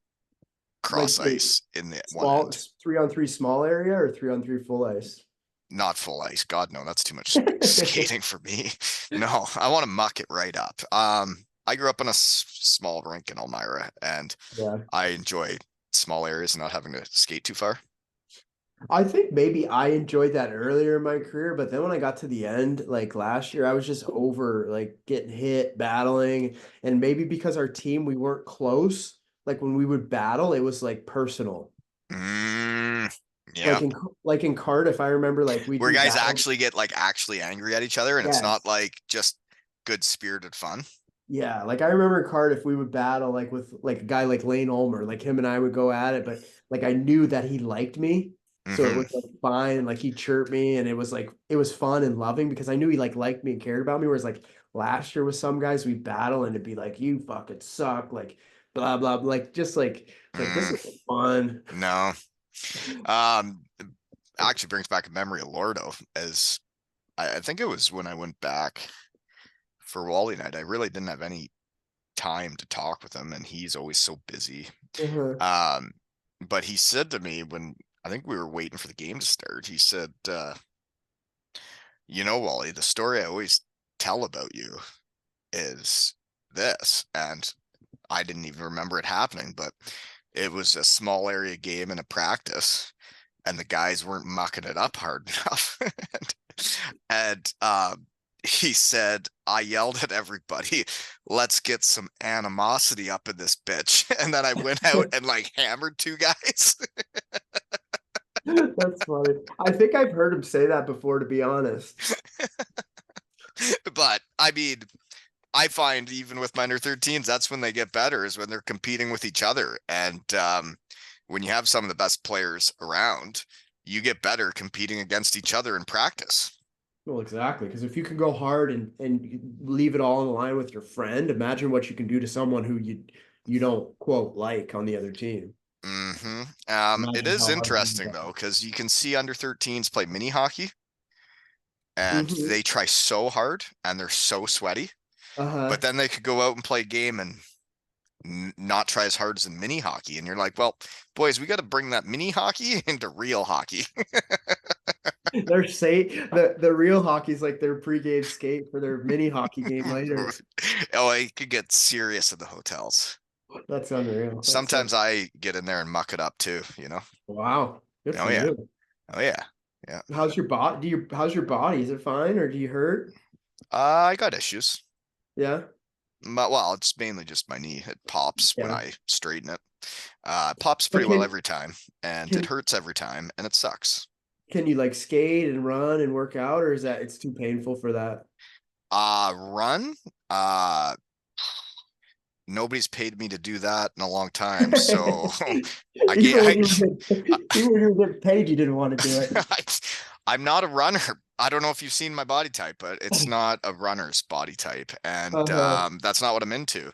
cross wait, ice in the one small end. 3-on-3 small area or 3-on-3 full ice? Not full ice. God, no, that's too much skating for me. No, I want to muck it right up. I grew up in a small rink in Elmira, and Yeah. I enjoy small areas and not having to skate too far. I think maybe I enjoyed that earlier in my career, but then when I got to the end, like last year, I was just over like getting hit, battling, and maybe because our team we weren't close, like when we would battle, it was like personal. Mm, Like yeah, in Cardiff, I remember like we'd where be guys battled. actually get like actually angry at each other, and it's not Yes. like just good spirited fun. Yeah, like I remember in Cardiff, we would battle like with like a guy like Lane Ulmer, like him and I would go at it, but like I knew that he liked me. So it Hmm. was like fine, like he chirped me and it was like it was fun and loving because I knew he like liked me and cared about me. Whereas like last year with some guys we battle and it'd be like you fucking suck, like blah blah, like just like this Mm, is fun. no. Um, Actually brings back a memory of Lordo as I think it was when I went back for Wally night. I really didn't have any time to talk with him, and he's always so busy. Uh-huh. Um, but he said to me when I think we were waiting for the game to start, he said, Wally, the story I always tell about you is this. And I didn't even remember it happening, but it was a small area game in a practice, and the guys weren't mucking it up hard enough. and he said, I yelled at everybody, let's get some animosity up in this bitch. And then I went out and like hammered two guys. That's funny. I think I've heard him say that before, to be honest. But I mean, I find even with my under 13s, that's when they get better, is when they're competing with each other. And when you have some of the best players around, you get better competing against each other in practice. Well, exactly. Because if you can go hard and leave it all on the line with your friend, imagine what you can do to someone who you don't quote like on the other team. Hmm. It Imagine is how hard you can interesting go. though, because you can see under 13s play mini hockey and Hmm. they try so hard and they're so sweaty, but Uh-huh. then they could go out and play a game and not try as hard as in mini hockey. And you're like, well, boys, we got to bring that mini hockey into real hockey. They're say the real hockey's like their pregame skate for their mini hockey game later. Oh, it could get serious in the hotels. That's unreal. That's so Sometimes I get in there and muck it up too. wow. Good Oh for yeah. you. Oh yeah. Yeah. How's your body? How's your body? Is it fine or do you hurt? I got issues. Yeah. Well, it's mainly just my knee. It pops when Yeah. I straighten it. It pops But pretty well every time, and it can hurts every time, and it sucks. can you like skate and run and work out, or is that it's too painful for that? Run. Uh, Nobody's paid me to do that in a long time, so I get Even when you were even when you were getting paid, you didn't want to do it. I, I'm not a runner. I don't know if you've seen my body type, but it's not a runner's body type, and Uh-huh. that's not what I'm into.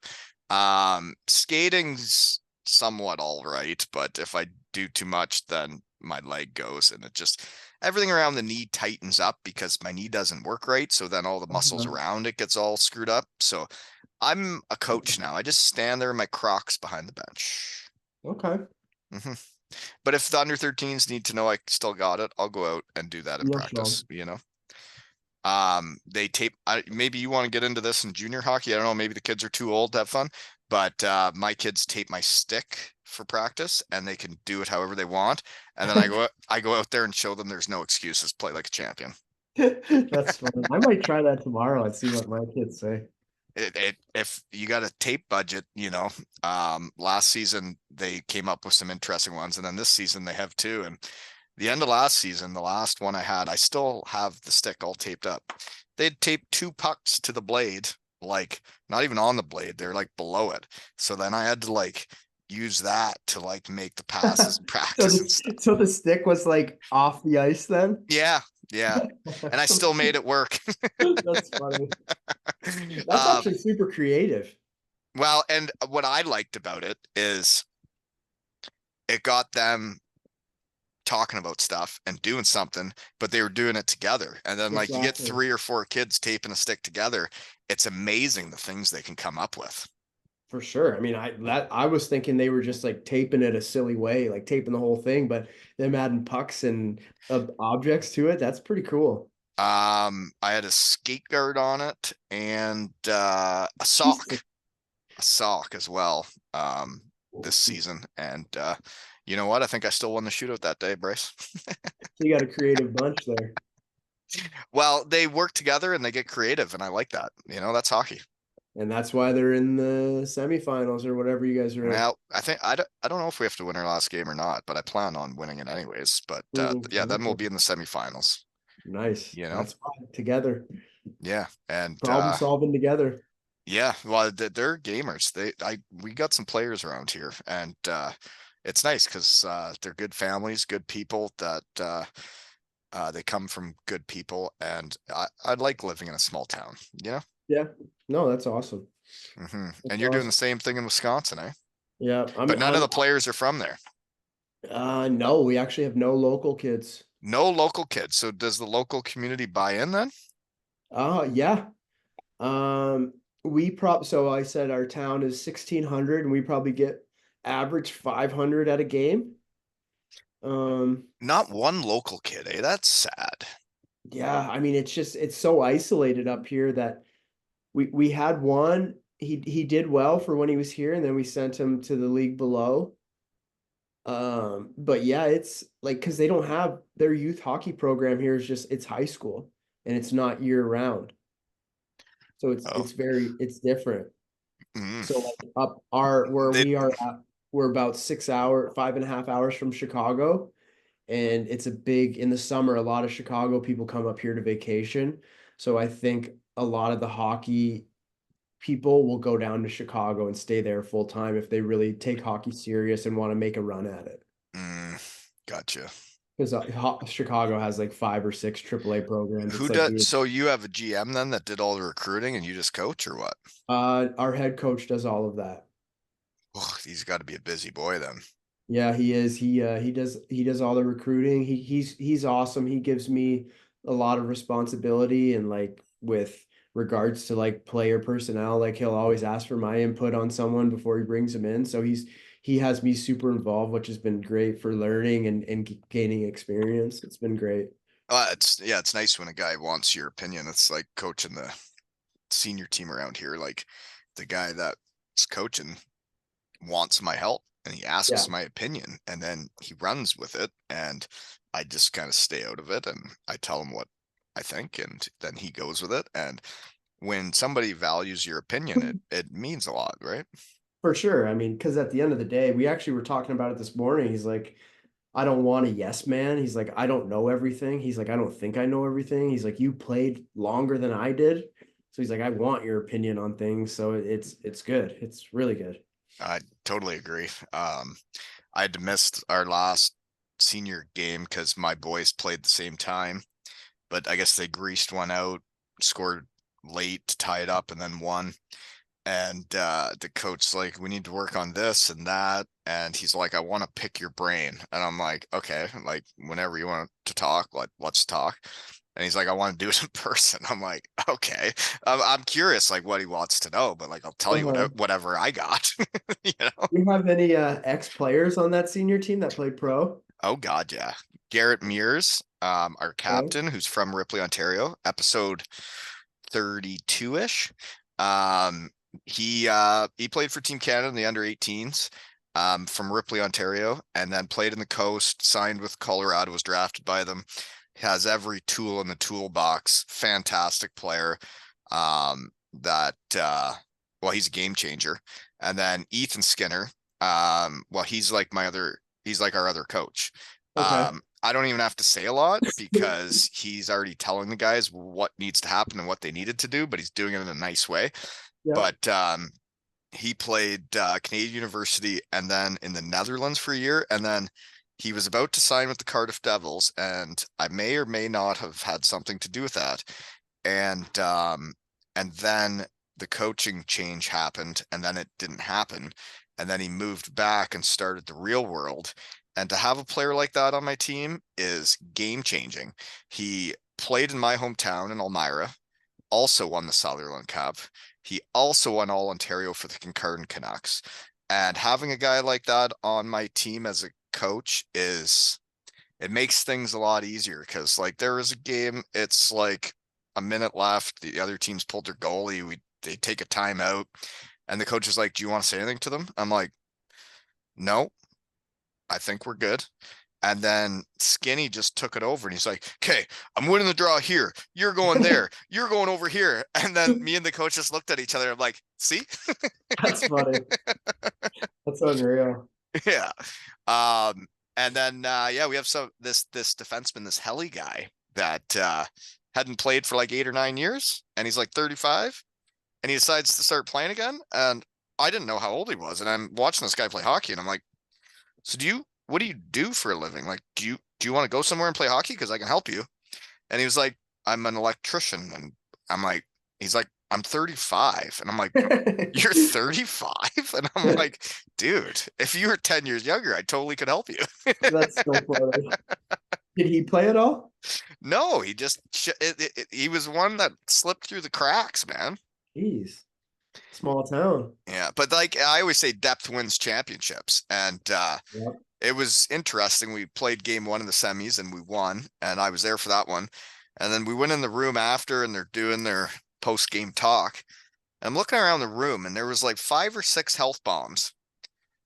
Skating's somewhat all right, but if I do too much, then my leg goes, and it just everything around the knee tightens up because my knee doesn't work right. So then all the muscles Uh-huh. around it gets all screwed up. So I'm a coach now. I just stand there in my Crocs behind the bench. Okay. Hmm. But if the under 13s need to know I still got it, I'll go out and do that in You'll show practice, 'em. you know. They tape maybe you want to get into this in junior hockey. I don't know, maybe the kids are too old to have fun, but my kids tape my stick for practice and they can do it however they want. And then I go out there and show them there's no excuses, play like a champion. That's funny. I might try that tomorrow and see what my kids say. If you got a tape budget, last season they came up with some interesting ones, and then this season they have two. And the end of last season, the last one I had, I still have the stick all taped up. They'd taped two pucks to the blade, like not even on the blade, they're like below it. So then I had to like use that to like make the passes and So practice and stuff. the stick was like off the ice then? Yeah, yeah. And I still made it work. That's funny. That's um, actually super creative. well, and what I liked about it is it got them talking about stuff and doing something, but they were doing it together. And then like you get Exactly. 3 or 4 kids taping a stick together, it's amazing the things they can come up with. For sure. I mean, I was thinking they were just like taping it a silly way, like taping the whole thing, but them adding pucks and objects to it, that's pretty cool. I had a skate guard on it and a sock as well this season. And you know what? I think I still won the shootout that day, Bryce. So you got a creative bunch there. Well, they work together and they get creative, and I like that. That's hockey. And that's why they're in the semifinals or whatever you guys are in. Well, I don't know if we have to win our last game or not, but I plan on winning it anyways. But yeah, then we'll Okay. be in the semifinals. Nice. You know, That's fine. Together. yeah, and Problem solving together. Yeah, well, they're gamers. We got some players around here, and it's nice because they're good families, good people that they come from good people, and I like living in a small town, you know? Yeah. No, that's awesome. And That's you're doing the awesome. same thing in Wisconsin, eh? Yeah. But none of the players are from there. No, we actually have no local kids. No local kids. So does the local community buy in then? Yeah. So I said our town is 1,600 and we probably get average 500 at a game. Um, Not one local kid, eh? That's sad. yeah, I mean it's so isolated up here that we had one. He did well for when he was here, and then we sent him to the league below. But yeah, it's like because they don't have their youth hockey program here is just it's high school and it's not year round. So Oh, it's different. mm. So like up our where They we are at, we're about 6 hour, 5.5 hours from Chicago. And it's a big in the summer, a lot of Chicago people come up here to vacation. So I think a lot of the hockey people will go down to Chicago and stay there full time if they really take hockey serious and want to make a run at it. mm, gotcha. Because Chicago has like 5 or 6 AAA programs. Who It's like does weird. so you have a GM then that did all the recruiting and you just coach or what? Our head coach does all of that. Oh, he's got to be a busy boy then. Yeah, he is. He does all the recruiting. He's awesome. He gives me a lot of responsibility and like with regards to like player personnel, like he'll always ask for my input on someone before he brings him in. So he has me super involved, which has been great for learning and gaining experience. It's been great. It's nice when a guy wants your opinion. It's like coaching the senior team around here. Like the guy that's coaching wants my help and he Yeah, asks my opinion and then he runs with it and I just kind of stay out of it and I tell him what I think and then he goes with it. And when somebody values your opinion, it means a lot, right? for sure. I mean, because at the end of the day, we actually were talking about it this morning. He's like, I don't want a yes man. He's like, I don't know everything. He's like, I don't think I know everything. He's like, you played longer than I did. So he's like, I want your opinion on things. So it's good. It's really good. I totally agree. I had to miss our last senior game because my boys played the same time, but I guess they greased one out, scored late to tie it up, and then won. And the coach's like, we need to work on this and that. And he's like, I want to pick your brain. And I'm like, okay, like whenever you want to talk, like let's talk. And he's like, I want to do it in person. I'm like, okay. I'm curious, like what he wants to know, but like I'll tell you Uh-huh. whatever I got. You know? Do you have any ex players on that senior team that played pro? Oh God, yeah. Garrett Mears, our Okay. captain, who's from Ripley, Ontario, episode 32-ish. Um, he played for Team Canada in the under 18s, from Ripley, Ontario, and then played in the coast, signed with Colorado, was drafted by them. Has every tool in the toolbox. Fantastic player. That well, he's a game changer. And then Ethan Skinner, well, he's like our other coach. Okay. I don't even have to say a lot because he's already telling the guys what needs to happen and what they needed to do, but he's doing it in a nice way. Yep. But he played Canadian University and then in the Netherlands for a year, and then he was about to sign with the Cardiff Devils, and I may or may not have had something to do with that. And then the coaching change happened, and then it didn't happen, and then he moved back and started the real world. And to have a player like that on my team is game changing. He played in my hometown in Elmira, also won the Sutherland Cup. He also won All Ontario for the Kincardine Canucks. And having a guy like that on my team as a coach it makes things a lot easier because like there is a game, it's like a minute left, the other team's pulled their goalie, they take a timeout, and the coach is like, do you want to say anything to them? I'm like, no, I think we're good. And then Skinny just took it over and he's like, okay, I'm winning the draw here. You're going there. You're going over here. And then me and the coach just looked at each other. I'm like, see? That's funny. That's unreal. Yeah. Um, and then yeah, we have this defenseman, this Helly guy that hadn't played for like 8 or 9 years, and he's like 35. and he decides to start playing again. And I didn't know how old he was. And I'm watching this guy play hockey, and I'm like, so what do you do for a living? Like, do you want to go somewhere and play hockey? Because I can help you. And he was like, I'm an electrician. And I'm like, he's like, I'm 35. And I'm like, you're 35? And I'm like, dude, if you were 10 years younger, I totally could help you. That's so funny. Did he play at all? No, he just, he was one that slipped through the cracks, man. Jeez, small town. Yeah. But like I always say, depth wins championships. And, Yep. it was interesting. We played game one in the semis and we won, and I was there for that one. And then we went in the room after, and they're doing their post game talk. And I'm looking around the room, and there was like 5 or 6 health bombs.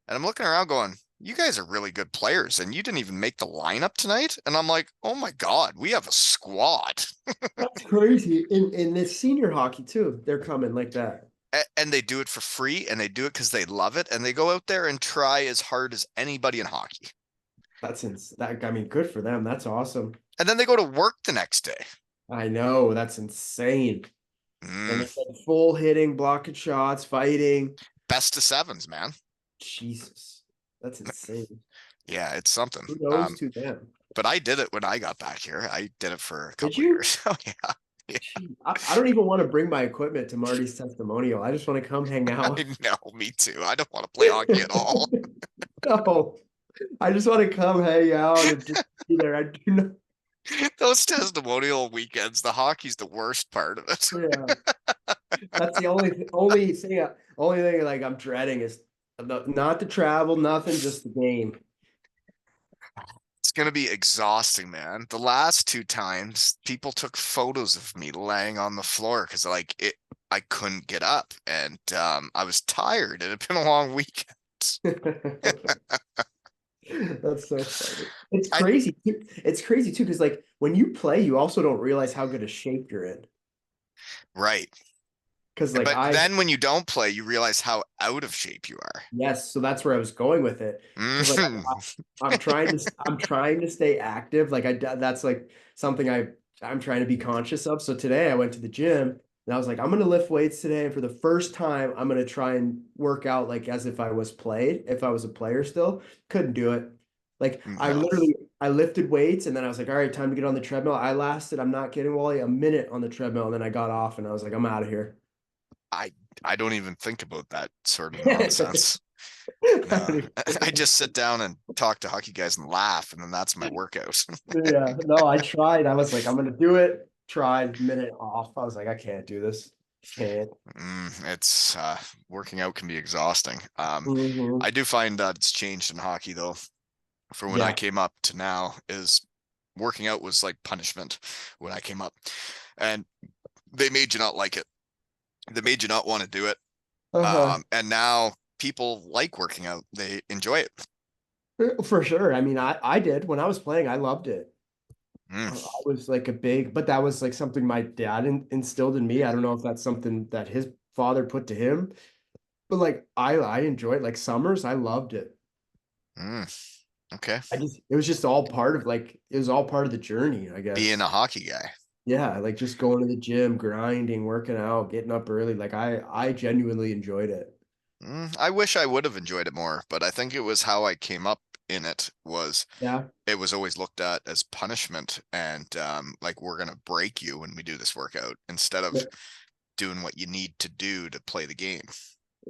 And I'm looking around going, you guys are really good players, and you didn't even make the lineup tonight. And I'm like, oh my God, we have a squad. That's crazy. In this senior hockey too, they're coming like that. And they do it for free, and they do it because they love it, and they go out there and try as hard as anybody in hockey. I mean, good for them. That's awesome. And then they go to work the next day. I know, that's insane. And Mm, it's like full hitting, blocking shots, fighting. best of sevens, man. Jesus, that's insane. Yeah, it's something. Kudos to them. But I did it when I got back here. I did it for a Did couple of you? years. Oh yeah. Yeah, I don't even want to bring my equipment to Marty's testimonial. I just want to come hang I out. know, me too. I don't want to play hockey at all. No, I just want to come hang out and just be there. I do not. Those testimonial weekends, the hockey's the worst part of it. Yeah, that's the only thing like I'm dreading is not the travel, nothing, just the game. It's gonna be exhausting, man. The last 2 times, people took photos of me laying on the floor because like I couldn't get up, and I was tired. It had been a long weekend. That's so funny. It's I crazy. It's crazy too, because like when you play, you also don't realize how good a shape you're in. right. Because like But then when you don't play, you realize how out of shape you are. yes, so that's where I was going with it. Because like Mhm. I'm trying to stay active. Like that's like something I'm trying to be conscious of. So today I went to the gym and I was like, I'm gonna lift weights today, and for the first time, I'm gonna try and work out like as if if I was a player still. Couldn't do it. Like No. I lifted weights and then I was like, all right, time to get on the treadmill. I'm not kidding, Wally, a minute on the treadmill, and then I got off and I was like, I'm out of here. I I don't even think about that sort of nonsense. No, I just sit down and talk to hockey guys and laugh, and then that's my workout. Yeah, no, I tried. I was like, I'm gonna do it. Tried, minute off. I was like, I can't do this. Can't. It's working out can be exhausting. Hmm. I do find that it's changed in hockey though. From when I Yeah. came up to now, is working out was like punishment when I came up, and they made you not like it. They made you not want to do it. Uh-huh. And now people like working out. They enjoy it. For sure. I mean, I did when I was playing, I loved it. Mm, I was like but that was like something my dad instilled in me. I don't know if that's something that his father put to him, but like I enjoyed like summers, I loved it. okay. It was just all part of it was all part of the journey, I Being guess. a hockey guy. Yeah, like just going to the gym, grinding, working out, getting up early. Like I genuinely enjoyed it. I wish I would have enjoyed it more, but I think it was how I came up in Yeah. it was always looked at as punishment, and like we're gonna break you when we do this workout instead Yeah, of doing what you need to do to play the game.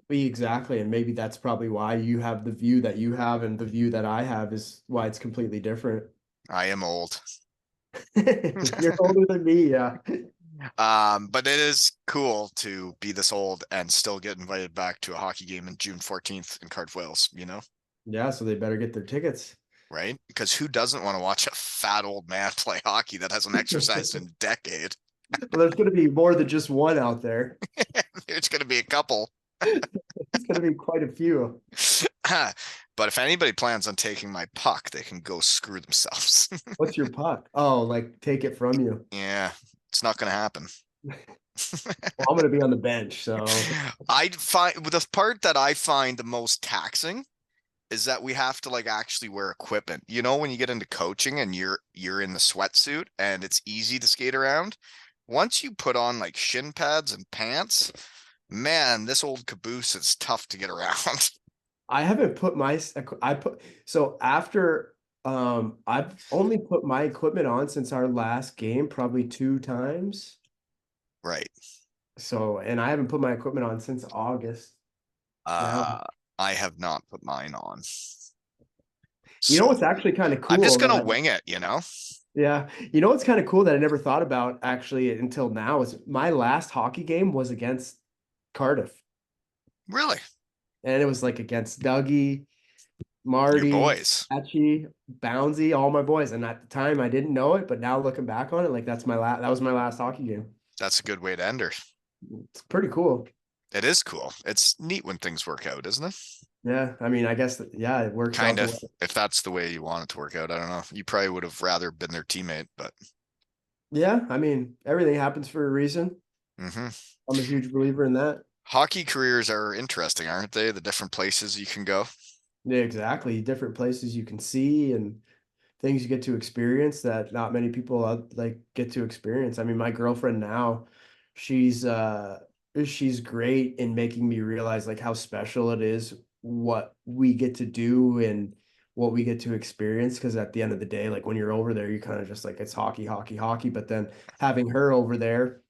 exactly. And maybe that's probably why you have the view that you have and the view that I have is why it's completely different. I am old. You're older than me, yeah. But it is cool to be this old and still get invited back to a hockey game in June 14th in Cardiff, Wales, Yeah, so they better get their tickets. right? Because who doesn't want to watch a fat old man play hockey that hasn't exercised in a decade? Well, there's going to be more than just one out there. There's going to be a couple. It's going to be quite a few. But if anybody plans on taking my puck, they can go screw themselves. What's your puck? Oh, like take it from you. Yeah, it's not going to happen. Well, I'm going to be on the bench, so I find the part that I find the most taxing is that we have to like actually wear equipment. You know, when you get into coaching and you're in the sweatsuit and it's easy to skate around. Once you put on like shin pads and pants, man, this old caboose is tough to get around. I haven't put my I put so after I've only put my equipment on since our last game, probably 2 times. Right. So, and I haven't put my equipment on since August now. Uh, I have not put mine on. You know So what's actually kind of I'm just cool that gonna I, wing it. yeah, you know what's kind of cool that I never thought about actually until now is my last hockey game was against Cardiff, Really? and it was like against Dougie, Your Marty, boys. Patchy, Bouncy, all my boys. And at the time, I didn't know it, but now looking back on it, like that was my last hockey game. That's a good way to end her. It's pretty cool. It is cool. It's neat when things work out, isn't it? Yeah, I mean, I guess yeah, it works out Kind the of. way. If that's the way you want it to work out. I don't know. You probably would have rather been their teammate, but Yeah, I mean, everything happens for a reason. hmm I'm a huge believer in that. hockey careers are interesting, aren't they? The different places you can go. Yeah, exactly. Different places you can see and things you get to experience that not many people like get to experience. I mean, my girlfriend now, she's uh she's great in making me realize like how special it is what we get to do and what we get to experience. Because at the end of the day, like when you're over there, you kind of just like it's hockey, hockey, hockey. But then having her over there,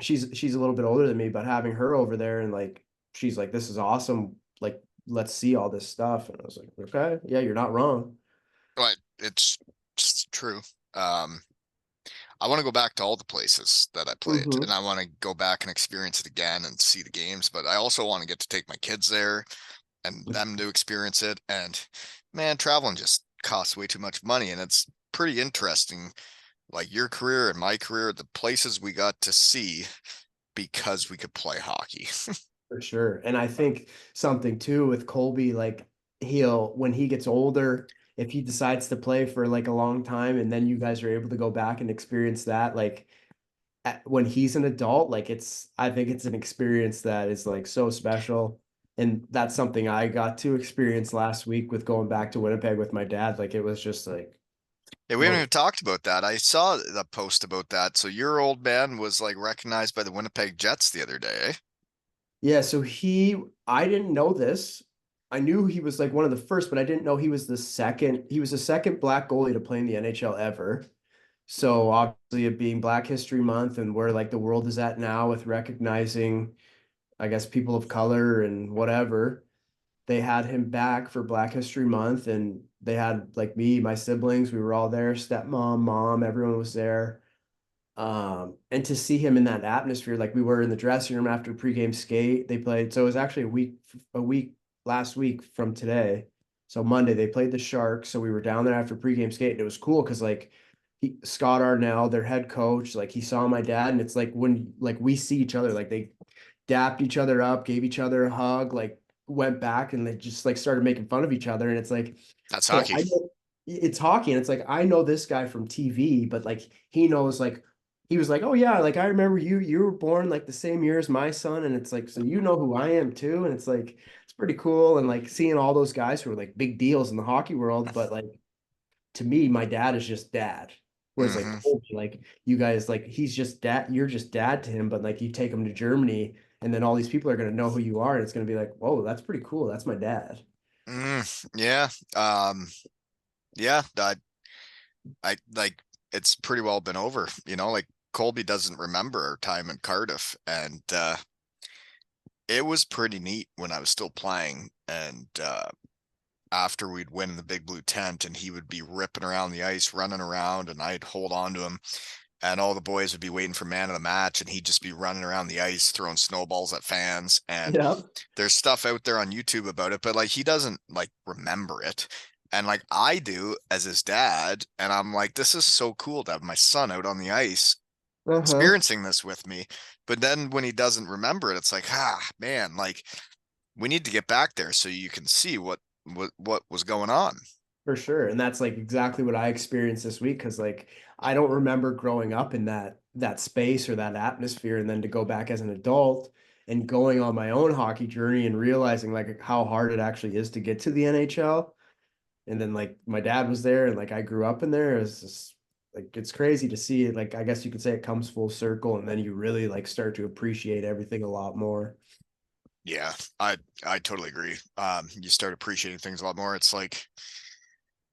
she's a little bit older than me, but having her over there and like she's like, this is awesome. Like, let's see all this stuff. And I was like, okay, yeah, you're not wrong. But it's just true. Um, I want to go back to all the places that I played, and Hmm. I want to go back and experience it again and see the games. But I also want to get to take my kids there and them to experience it. And man, traveling just costs way too much money, and it's pretty interesting. Like your career and my career, the places we got to see because we could play hockey. For sure. And I think something too with Colby, like when he gets older, if he decides to play for like a long time and then you guys are able to go back and experience that, like when he's an adult, like I think it's an experience that is like so special. And that's something I got to experience last week with going back to Winnipeg with my dad. Like it was just like, Yeah, we haven't whoa. even talked about that. I saw the post about that. So your old man was like recognized by the Winnipeg Jets the other day. Eh? Yeah, so I didn't know this. I knew he was like one of the first, but I didn't know he was the second black goalie to play in the NHL ever. So obviously it being Black History Month and where like the world is at now with recognizing, I guess, people of color and whatever, they had him back for Black History Month and they had like me, my siblings, we were all there, stepmom, mom, everyone was there. And to see him in that atmosphere, like we were in the dressing room after pregame skate, they played. So it was actually a week last week from today. So Monday they played the Sharks. So we were down there after pregame skate, and it was cool because like Scott Arnell, their head coach, like he saw my dad, and it's like when like we see each other, like they dapped each other up, gave each other a hug, like went back and they just like started making fun of each other. And it's like, That's okay, hockey. I know it's hockey, and it's like I know this guy from TV, but like he knows like he was like, oh yeah, like I remember you were born like the same year as my son, and it's like so you know who I am too, and it's like it's pretty cool, and like seeing all those guys who are like big deals in the hockey world, but like to me, my dad is just dad. Whereas like hmm Colby, like you guys, like he's just dad, you're just dad to him, but like you take him to Germany and then all these people are gonna know who you are, and it's gonna be like, whoa, that's pretty cool. That's my dad. Yeah. Yeah. I like it's pretty well been over, like Colby doesn't remember our time in Cardiff, and it was pretty neat when I was still playing, and after we'd win in the big blue tent and he would be ripping around the ice, running around, and I'd hold on to him, and all the boys would be waiting for man of the match, and he'd just be running around the ice throwing snowballs at fans. And Yeah. there's stuff out there on YouTube about it, but like he doesn't like remember it. And like I do as his dad, and I'm like, this is so cool to have my son out on the ice Uh-huh. experiencing this with me. But then when he doesn't remember it, it's like, man, like we need to get back there so you can see what was going on. For sure. And that's like exactly what I experienced this week because like I don't remember growing up in that space or that atmosphere and then to go back as an adult and going on my own hockey journey and realizing like how hard it actually is to get to the NHL. And then like my dad was there and like I grew up in there. It's just like it's crazy to see it. Like I guess you could say it comes full circle and then you really like start to appreciate everything a lot more. Yeah, I totally agree. You start appreciating things a lot more. It's like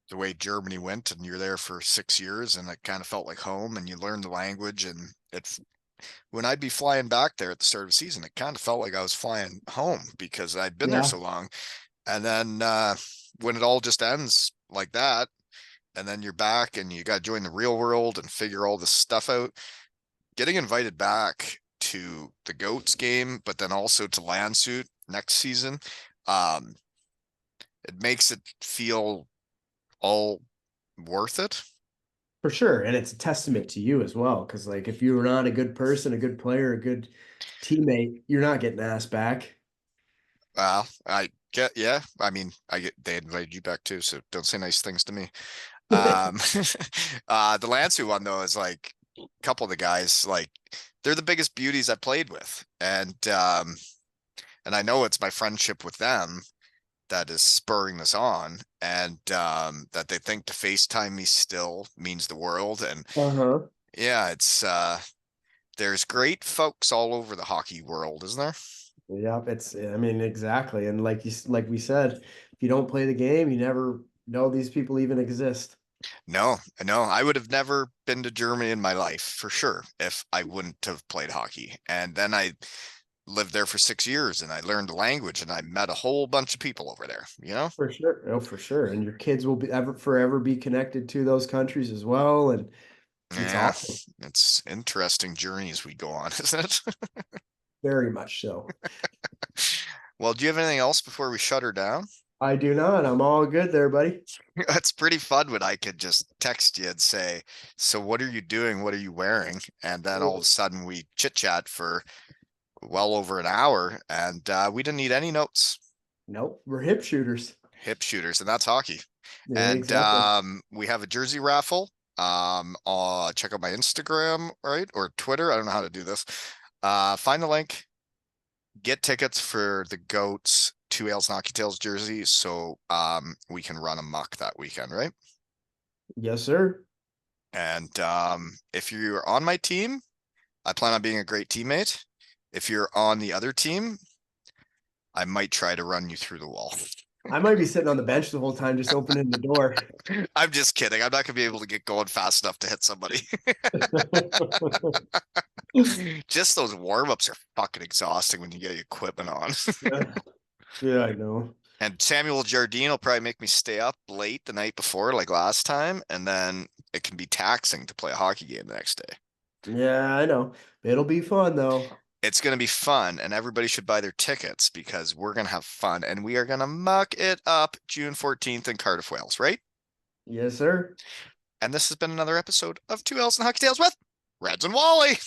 the way Germany went, and you're there for 6 years, and it kind of felt like home, and you learn the language, and it's when I'd be flying back there at the start of the season, it kind of felt like I was flying home because I'd been there Yeah, so long. And then when it all just ends like that, and then you're back and you got to join the real world and figure all this stuff out, getting invited back to the Goats game, but then also to Landsuit next season, um, it makes it feel all worth it. for sure. And it's a testament to you as well. Cause like if you're not a good person, a good player, a good teammate, you're not getting asked back. Well, I get, yeah. I mean, I get they invited you back too, so don't say nice things to me. Um, the Landsu one though is like a couple of the guys, like they're the biggest beauties I played with, and I know it's my friendship with them that is spurring this on, and that they think to FaceTime me still means the world. And Uh-huh. yeah, it's there's great folks all over the hockey world, isn't there? Yep, I mean, exactly. And like we said, if you don't play the game, you never know these people even exist. No, no, I would have never been to Germany in my life for sure if I wouldn't have played hockey. And then I lived there for 6 years and I learned the language and I met a whole bunch of people over there, you know? For sure. Oh, for sure. And your kids will be ever forever be connected to those countries as well. And it's Yeah, awesome. it's interesting journeys we go on, isn't it? Very much so. Well, do you have anything else before we shut her down? I do not. I'm all good there, buddy. It's pretty fun when I could just text you and say, "So what are you doing? What are you wearing?" And then all of a sudden we chit chat for well over an hour, and we didn't need any notes. Nope. We're hip shooters. Hip shooters, and that's hockey. Yeah, And exactly. we have a jersey raffle. Check out my Instagram, right? Or Twitter. I don't know how to do this. Find the link, get tickets for the Goats 2 Ales and Hockey Tales jersey so we can run a muck that weekend, right? Yes, sir. And if you're on my team, I plan on being a great teammate. If you're on the other team, I might try to run you through the wall. I might be sitting on the bench the whole time, just opening the door. I'm just kidding. I'm not gonna be able to get going fast enough to hit somebody. Just those warm-ups are fucking exhausting when you get your equipment on. Yeah, yeah, I know. And Samuel Jardine will probably make me stay up late the night before, like last time, and then it can be taxing to play a hockey game the next day. Yeah, I know. It'll be fun though. It's going to be fun, and everybody should buy their tickets because we're going to have fun, and we are going to muck it up June 14th in Cardiff, Wales, right? Yes, sir. And this has been another episode of 2 Ls and Hockey Tales with Reds and Wally.